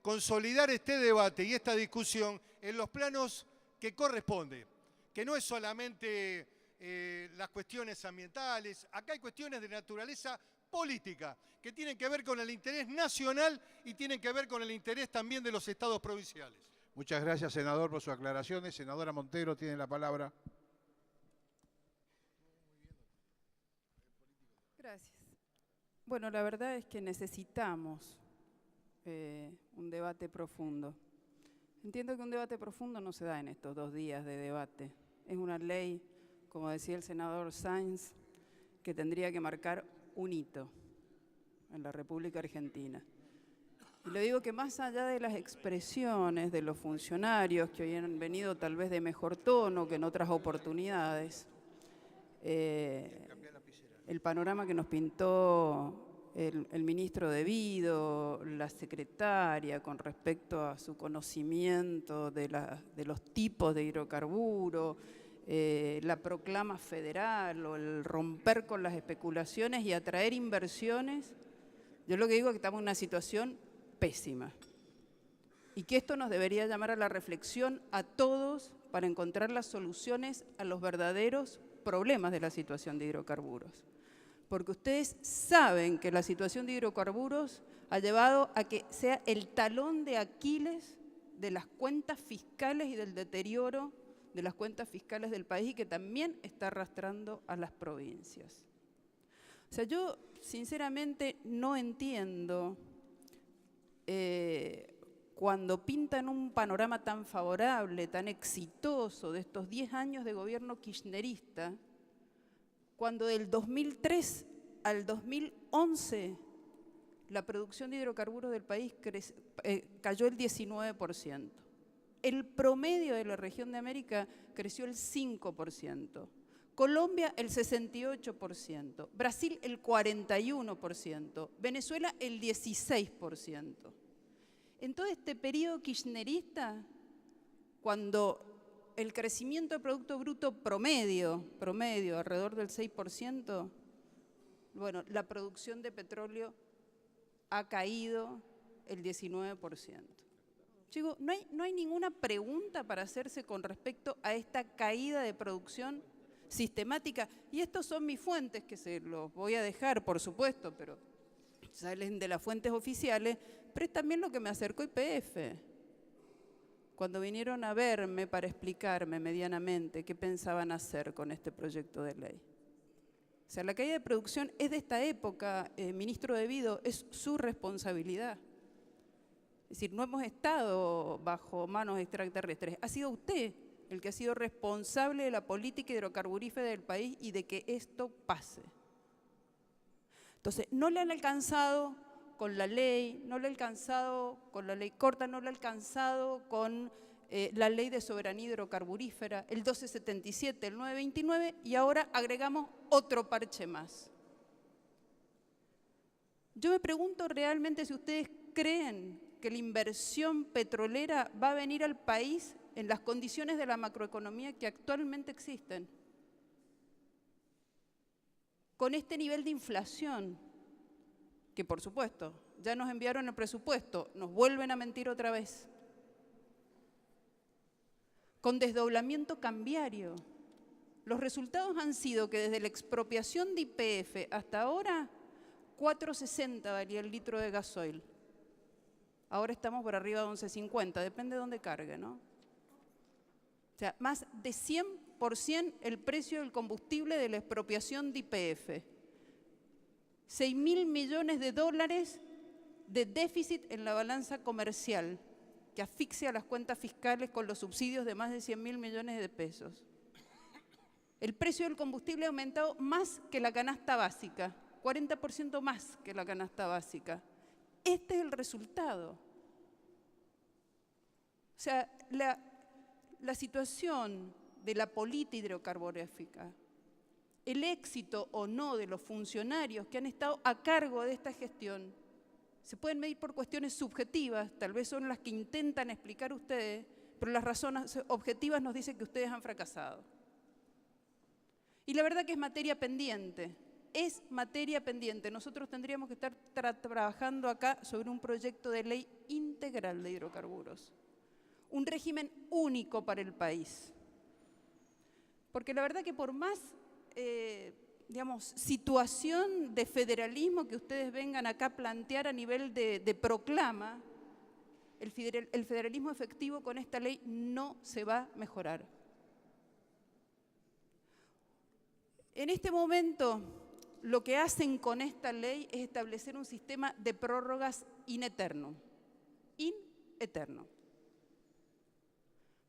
consolidar este debate y esta discusión en los planos que corresponde, que no es solamente las cuestiones ambientales. Acá hay cuestiones de naturaleza política que tienen que ver con el interés nacional y tienen que ver con el interés también de los estados provinciales. Muchas gracias, senador, por sus aclaraciones. Senadora Montero, tiene la palabra. Gracias. Bueno, la verdad es que necesitamos un debate profundo. Entiendo que un debate profundo no se da en estos 2 días de debate. Es una ley, como decía el senador Sáenz, que tendría que marcar un hito en la República Argentina. Y lo digo que más allá de las expresiones de los funcionarios que hoy han venido tal vez de mejor tono que en otras oportunidades, el panorama que nos pintó el ministro de Vido, la secretaria, con respecto a su conocimiento de los tipos de hidrocarburos, la proclama federal o el romper con las especulaciones y atraer inversiones, yo lo que digo es que estamos en una situación pésima y que esto nos debería llamar a la reflexión a todos para encontrar las soluciones a los verdaderos problemas de la situación de hidrocarburos. Porque ustedes saben que la situación de hidrocarburos ha llevado a que sea el talón de Aquiles de las cuentas fiscales y del deterioro de las cuentas fiscales del país y que también está arrastrando a las provincias. O sea, yo sinceramente no entiendo cuando pintan un panorama tan favorable, tan exitoso de estos 10 años de gobierno kirchnerista, cuando del 2003 al 2011 la producción de hidrocarburos del país cayó el 19%. El promedio de la región de América creció el 5%. Colombia el 68%, Brasil el 41%, Venezuela el 16%. En todo este periodo kirchnerista, cuando el crecimiento del Producto Bruto promedio, alrededor del 6%, bueno, la producción de petróleo ha caído el 19%. Digo, no hay ninguna pregunta para hacerse con respecto a esta caída de producción sistemática. Y estos son mis fuentes, que se los voy a dejar, por supuesto, pero salen de las fuentes oficiales, pero es también lo que me acercó YPF. Cuando vinieron a verme para explicarme medianamente qué pensaban hacer con este proyecto de ley. O sea, la caída de producción es de esta época, ministro de Vido, es su responsabilidad. Es decir, no hemos estado bajo manos extraterrestres, ha sido usted el que ha sido responsable de la política hidrocarburífera del país y de que esto pase. Entonces, no le han alcanzado con la ley, no le ha alcanzado con la ley corta, no le ha alcanzado con la ley de soberanía hidrocarburífera, el 1277, el 929, y ahora agregamos otro parche más. Yo me pregunto realmente si ustedes creen que la inversión petrolera va a venir al país en las condiciones de la macroeconomía que actualmente existen. Con este nivel de inflación, que por supuesto, ya nos enviaron el presupuesto, nos vuelven a mentir otra vez. Con desdoblamiento cambiario. Los resultados han sido que desde la expropiación de YPF hasta ahora, 4.60 valía el litro de gasoil. Ahora estamos por arriba de 11.50, depende de dónde cargue, ¿no? O sea, más de 100% el precio del combustible de la expropiación de YPF. 6.000 millones de dólares de déficit en la balanza comercial, que asfixia las cuentas fiscales con los subsidios de más de 100.000 millones de pesos. El precio del combustible ha aumentado más que la canasta básica, 40% más que la canasta básica. Este es el resultado. O sea, la situación de la política hidrocarburífera, el éxito o no de los funcionarios que han estado a cargo de esta gestión, se pueden medir por cuestiones subjetivas, tal vez son las que intentan explicar ustedes, pero las razones objetivas nos dicen que ustedes han fracasado. Y la verdad que es materia pendiente. Es materia pendiente. Nosotros tendríamos que estar trabajando acá sobre un proyecto de ley integral de hidrocarburos. Un régimen único para el país. Porque la verdad que por más, situación de federalismo que ustedes vengan acá a plantear a nivel de proclama, el federalismo efectivo con esta ley no se va a mejorar. En este momento, lo que hacen con esta ley es establecer un sistema de prórrogas in eternum. In eternum.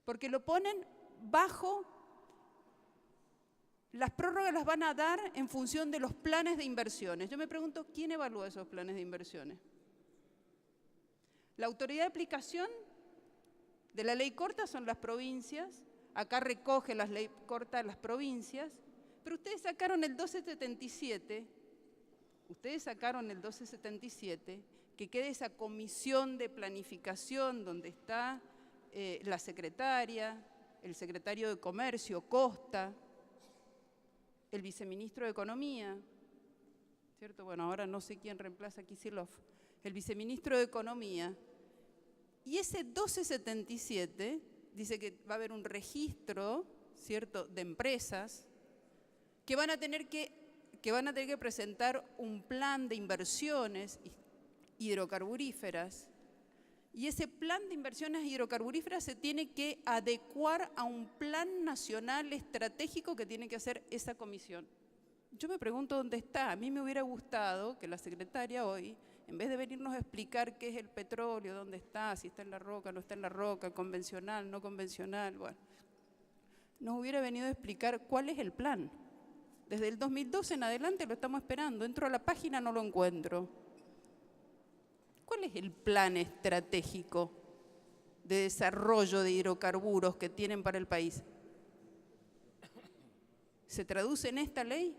Porque lo ponen bajo, las prórrogas las van a dar en función de los planes de inversiones. Yo me pregunto, ¿quién evalúa esos planes de inversiones? La autoridad de aplicación de la ley corta son las provincias, acá recoge las leyes cortas las provincias, pero ustedes sacaron el 1277, que quede esa comisión de planificación donde está la secretaria, el secretario de Comercio, Costa, el viceministro de Economía, ¿cierto? Bueno, ahora no sé quién reemplaza a Kicillof, el viceministro de Economía, y ese 1277 dice que va a haber un registro, ¿cierto?, de empresas que van a tener que presentar un plan de inversiones hidrocarburíferas, y ese plan de inversiones hidrocarburíferas se tiene que adecuar a un plan nacional estratégico que tiene que hacer esa comisión. Yo me pregunto dónde está. A mí me hubiera gustado que la secretaria hoy, en vez de venirnos a explicar qué es el petróleo, dónde está, si está en la roca, no está en la roca, convencional, no convencional, bueno, nos hubiera venido a explicar cuál es el plan. Desde el 2012 en adelante lo estamos esperando. Entro a la página, no lo encuentro. ¿Cuál es el plan estratégico de desarrollo de hidrocarburos que tienen para el país? ¿Se traduce en esta ley?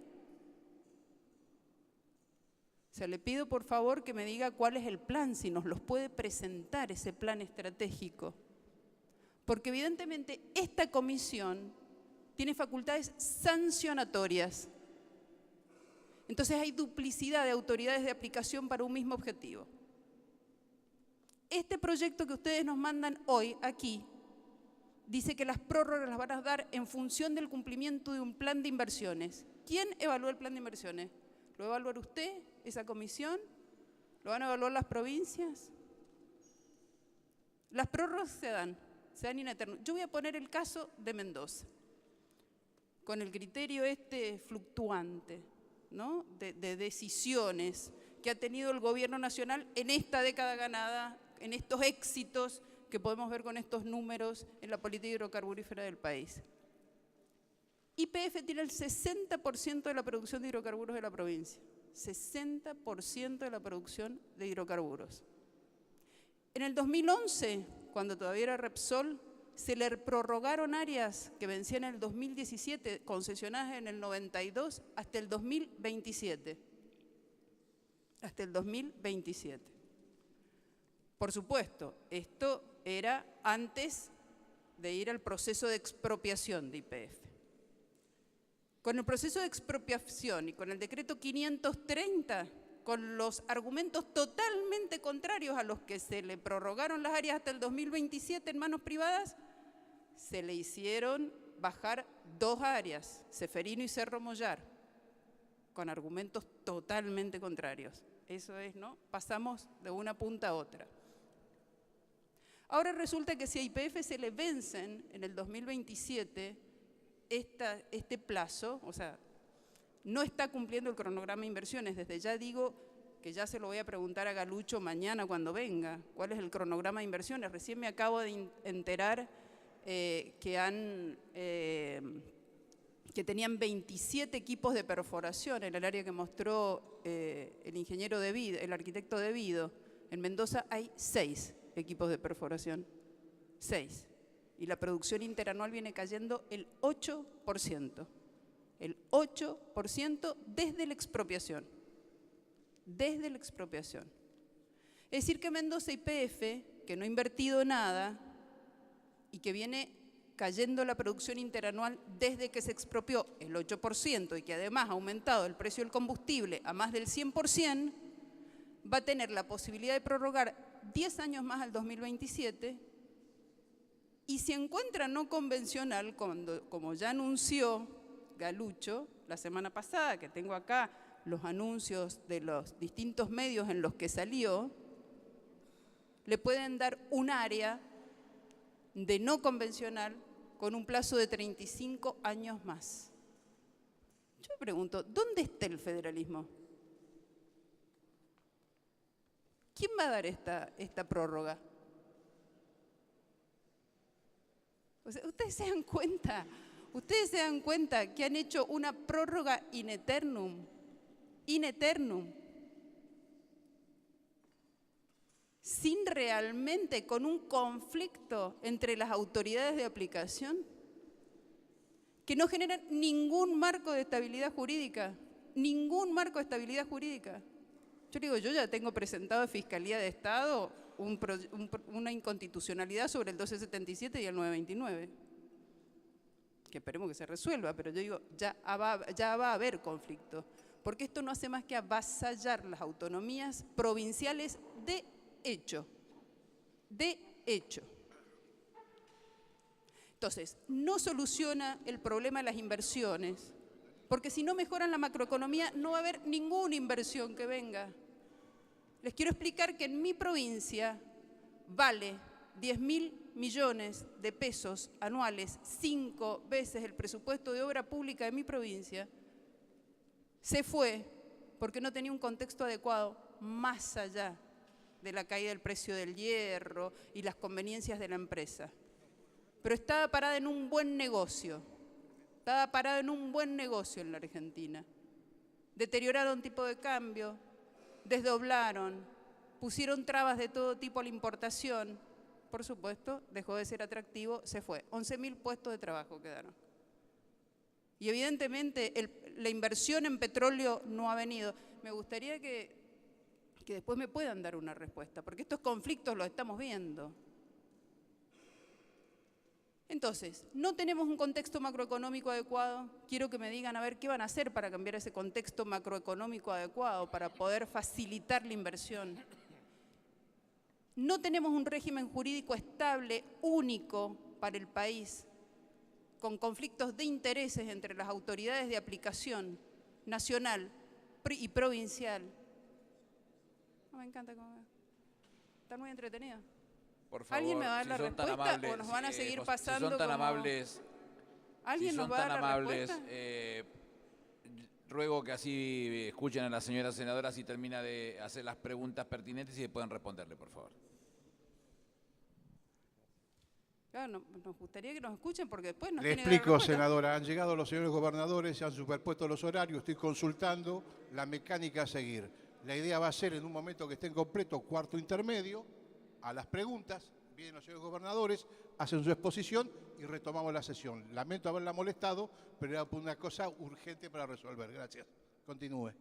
O sea, le pido por favor que me diga cuál es el plan, si nos los puede presentar ese plan estratégico. Porque evidentemente esta comisión tiene facultades sancionatorias. Entonces hay duplicidad de autoridades de aplicación para un mismo objetivo. Este proyecto que ustedes nos mandan hoy aquí dice que las prórrogas las van a dar en función del cumplimiento de un plan de inversiones. ¿Quién evalúa el plan de inversiones? ¿Lo va a evaluar usted, esa comisión? ¿Lo van a evaluar las provincias? Las prórrogas se dan in eternum. Yo voy a poner el caso de Mendoza, con el criterio fluctuante, ¿no?, de decisiones que ha tenido el gobierno nacional en esta década ganada, en estos éxitos que podemos ver con estos números en la política hidrocarburífera del país. YPF tiene el 60% de la producción de hidrocarburos de la provincia. 60% de la producción de hidrocarburos. En el 2011, cuando todavía era Repsol, se le prorrogaron áreas que vencían en el 2017, concesionadas en el 92, hasta el 2027. Hasta el 2027. Por supuesto, esto era antes de ir al proceso de expropiación de YPF. Con el proceso de expropiación y con el decreto 530, con los argumentos totalmente contrarios a los que se le prorrogaron las áreas hasta el 2027 en manos privadas, se le hicieron bajar 2 áreas, Ceferino y Cerro Mollar, con argumentos totalmente contrarios. Eso es, ¿no? Pasamos de una punta a otra. Ahora resulta que si a YPF se le vencen en el 2027 este plazo, o sea, no está cumpliendo el cronograma de inversiones. Desde ya digo que ya se lo voy a preguntar a Galucho mañana cuando venga, cuál es el cronograma de inversiones. Recién me acabo de enterar que tenían 27 equipos de perforación en el área que mostró el ingeniero Devido, el arquitecto Devido. En Mendoza hay 6 equipos de perforación, 6. Y la producción interanual viene cayendo el 8%. El 8% desde la expropiación. Desde la expropiación. Es decir que Mendoza YPF, que no ha invertido nada y que viene cayendo la producción interanual desde que se expropió el 8% y que además ha aumentado el precio del combustible a más del 100%, va a tener la posibilidad de prorrogar 10 años más al 2027 y si encuentra no convencional, como ya anunció Galucho la semana pasada, que tengo acá los anuncios de los distintos medios en los que salió, le pueden dar un área de no convencional con un plazo de 35 años más. Yo me pregunto, ¿dónde está el federalismo? ¿Quién va a dar esta prórroga? O sea, ¿ustedes se dan cuenta que han hecho una prórroga in eternum, sin realmente, con un conflicto entre las autoridades de aplicación, que no generan ningún marco de estabilidad jurídica, Yo digo, yo ya tengo presentado en Fiscalía de Estado una inconstitucionalidad sobre el 1277 y el 929, que esperemos que se resuelva, pero yo digo, ya va a haber conflicto, porque esto no hace más que avasallar las autonomías provinciales de hecho. Entonces, no soluciona el problema de las inversiones, porque si no mejoran la macroeconomía no va a haber ninguna inversión que venga. Les quiero explicar que en mi provincia vale 10.000 millones de pesos anuales, 5 veces el presupuesto de obra pública de mi provincia. Se fue porque no tenía un contexto adecuado más allá de la caída del precio del hierro y las conveniencias de la empresa. Pero estaba parada en un buen negocio. En la Argentina. Deterioraron tipo de cambio, desdoblaron, pusieron trabas de todo tipo a la importación. Por supuesto, dejó de ser atractivo, se fue. 11.000 puestos de trabajo quedaron. Y evidentemente la inversión en petróleo no ha venido. Me gustaría que después me puedan dar una respuesta, porque estos conflictos los estamos viendo. Entonces, no tenemos un contexto macroeconómico adecuado. Quiero que me digan a ver qué van a hacer para cambiar ese contexto macroeconómico adecuado, para poder facilitar la inversión. No tenemos un régimen jurídico estable, único para el país, con conflictos de intereses entre las autoridades de aplicación nacional y provincial. Me encanta cómo están muy entretenidos. Por favor, ¿Alguien me va a dar la respuesta o nos van a seguir pasando si son tan como... amables, ¿Alguien nos va a dar la respuesta? Ruego que así escuchen a la señora senadora si termina de hacer las preguntas pertinentes y puedan responderle, por favor. Claro, nos gustaría que nos escuchen porque después nos Le tiene que dar explico, respuesta. senadora, han llegado los señores gobernadores, se han superpuesto los horarios, estoy consultando la mecánica a seguir. La idea va a ser en un momento que estén completo, cuarto intermedio, a las preguntas, vienen los señores gobernadores, hacen su exposición y retomamos la sesión. Lamento haberla molestado, pero era una cosa urgente para resolver. Gracias. Continúe.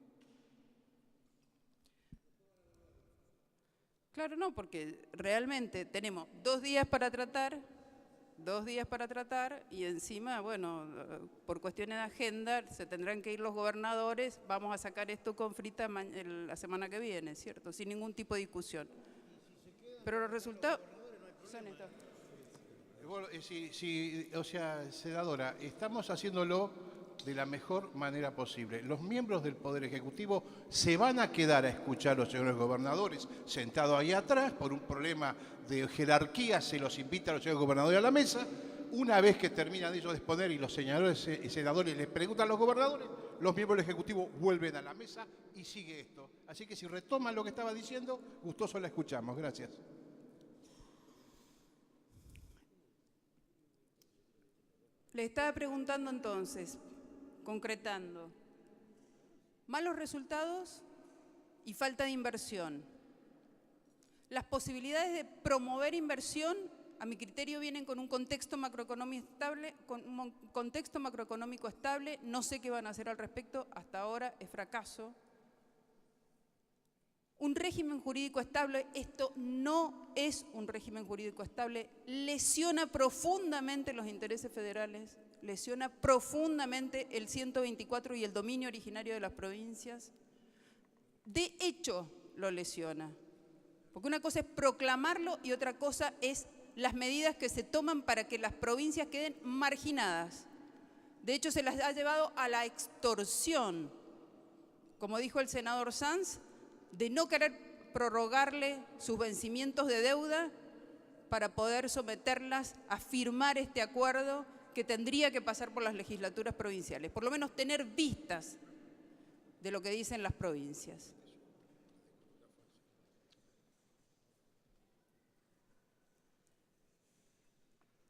Claro, no, porque realmente tenemos 2 días para tratar, y encima, bueno, por cuestiones de agenda, se tendrán que ir los gobernadores, vamos a sacar esto con frita la semana que viene, ¿cierto? Sin ningún tipo de discusión. Pero los resultados son estos. O sea, senadora, estamos haciéndolo de la mejor manera posible. Los miembros del Poder Ejecutivo se van a quedar a escuchar a los señores gobernadores sentados ahí atrás por un problema de jerarquía, se los invita a los señores gobernadores a la mesa. Una vez que terminan ellos de exponer y los senadores les preguntan a los gobernadores, los miembros del Ejecutivo vuelven a la mesa y sigue esto. Así que si retoman lo que estaba diciendo, gustoso la escuchamos. Gracias. Le estaba preguntando entonces, concretando, malos resultados y falta de inversión. Las posibilidades de promover inversión, a mi criterio, vienen con un contexto macroeconómico estable, no sé qué van a hacer al respecto, hasta ahora es fracaso. Un régimen jurídico estable, esto no es un régimen jurídico estable, lesiona profundamente los intereses federales, lesiona profundamente el 124 y el dominio originario de las provincias. De hecho, lo lesiona. Porque una cosa es proclamarlo y otra cosa es las medidas que se toman para que las provincias queden marginadas. De hecho, se las ha llevado a la extorsión. Como dijo el senador Sanz, de no querer prorrogarle sus vencimientos de deuda para poder someterlas a firmar este acuerdo que tendría que pasar por las legislaturas provinciales, por lo menos tener vistas de lo que dicen las provincias.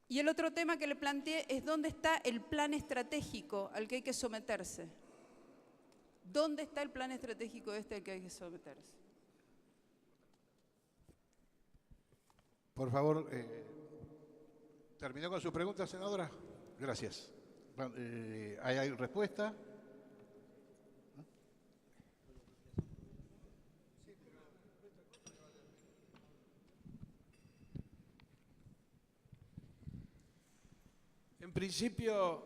Y el otro tema que le planteé es dónde está el plan estratégico al que hay que someterse. ¿Dónde está el plan estratégico al que hay que someterse? Por favor, ¿terminó con su pregunta, senadora? Gracias. ¿Hay respuesta? En principio,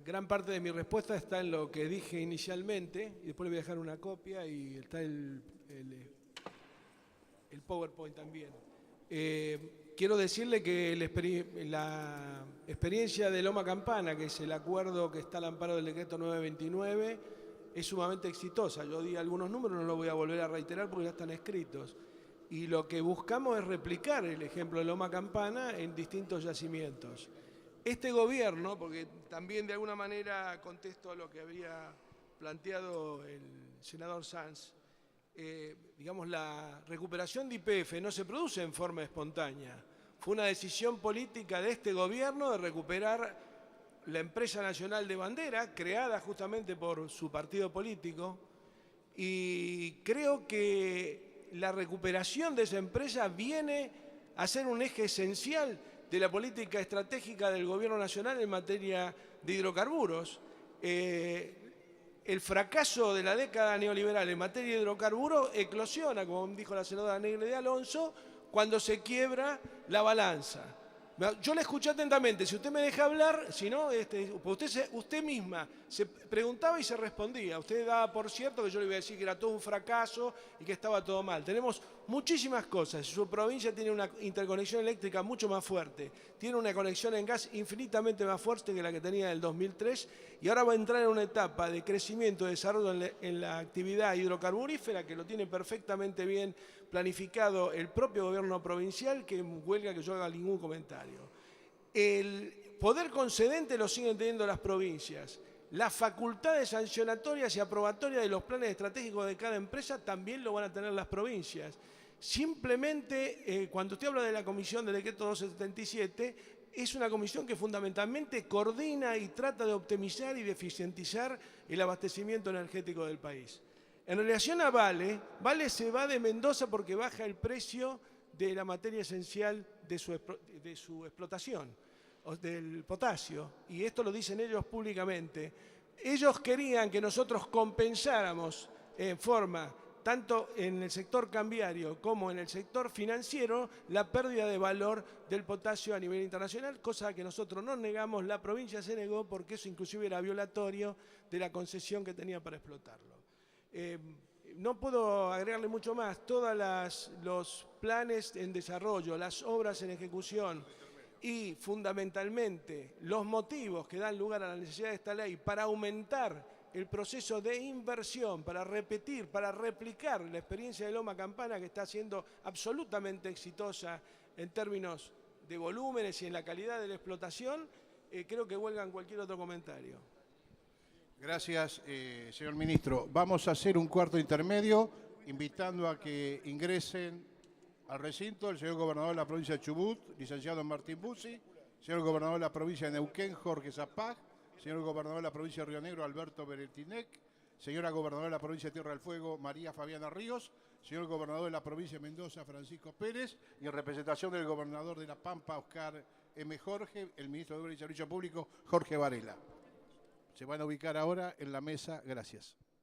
gran parte de mi respuesta está en lo que dije inicialmente, y después le voy a dejar una copia y está el PowerPoint también. Quiero decirle que la experiencia de Loma Campana, que es el acuerdo que está al amparo del decreto 929, es sumamente exitosa. Yo di algunos números, no los voy a volver a reiterar porque ya están escritos. Y lo que buscamos es replicar el ejemplo de Loma Campana en distintos yacimientos. Este gobierno, porque también de alguna manera contesto a lo que había planteado el senador Sanz, digamos, la recuperación de YPF no se produce en forma espontánea. Fue una decisión política de este gobierno de recuperar la empresa nacional de bandera, creada justamente por su partido político, y creo que la recuperación de esa empresa viene a ser un eje esencial de la política estratégica del Gobierno Nacional en materia de hidrocarburos. El fracaso de la década neoliberal en materia de hidrocarburos eclosiona, como dijo la senadora Negra de Alonso, cuando se quiebra la balanza. Yo le escuché atentamente, si usted me deja hablar, si no, usted misma se preguntaba y se respondía. Usted daba por cierto que yo le iba a decir que era todo un fracaso y que estaba todo mal. Tenemos muchísimas cosas. Su provincia tiene una interconexión eléctrica mucho más fuerte, tiene una conexión en gas infinitamente más fuerte que la que tenía en el 2003 y ahora va a entrar en una etapa de crecimiento y desarrollo en la actividad hidrocarburífera que lo tiene perfectamente bien planificado el propio gobierno provincial, que huelga que yo haga ningún comentario. El poder concedente lo siguen teniendo las provincias. Las facultades sancionatorias y aprobatorias de los planes estratégicos de cada empresa también lo van a tener las provincias. Simplemente, cuando usted habla de la comisión del decreto 1277, es una comisión que fundamentalmente coordina y trata de optimizar y de eficientizar el abastecimiento energético del país. En relación a Vale, Vale se va de Mendoza porque baja el precio de la materia esencial de su explotación, del potasio, y esto lo dicen ellos públicamente. Ellos querían que nosotros compensáramos en forma, tanto en el sector cambiario como en el sector financiero, la pérdida de valor del potasio a nivel internacional, cosa que nosotros no negamos, la provincia se negó porque eso inclusive era violatorio de la concesión que tenía para explotarlo. No puedo agregarle mucho más. Todos los planes en desarrollo, las obras en ejecución y fundamentalmente los motivos que dan lugar a la necesidad de esta ley para aumentar el proceso de inversión, para repetir, para replicar la experiencia de Loma Campana, que está siendo absolutamente exitosa en términos de volúmenes y en la calidad de la explotación, creo que huelgan cualquier otro comentario. Gracias, señor ministro. Vamos a hacer un cuarto intermedio, invitando a que ingresen al recinto el señor gobernador de la provincia de Chubut, licenciado Martín Bussi, señor gobernador de la provincia de Neuquén, Jorge Zapag, señor gobernador de la provincia de Río Negro, Alberto Beretinec, señora gobernadora de la provincia de Tierra del Fuego, María Fabiana Ríos, señor gobernador de la provincia de Mendoza, Francisco Pérez, y en representación del gobernador de La Pampa, Oscar M. Jorge, el ministro de Obras y Servicio Público, Jorge Varela. Se van a ubicar ahora en la mesa. Gracias.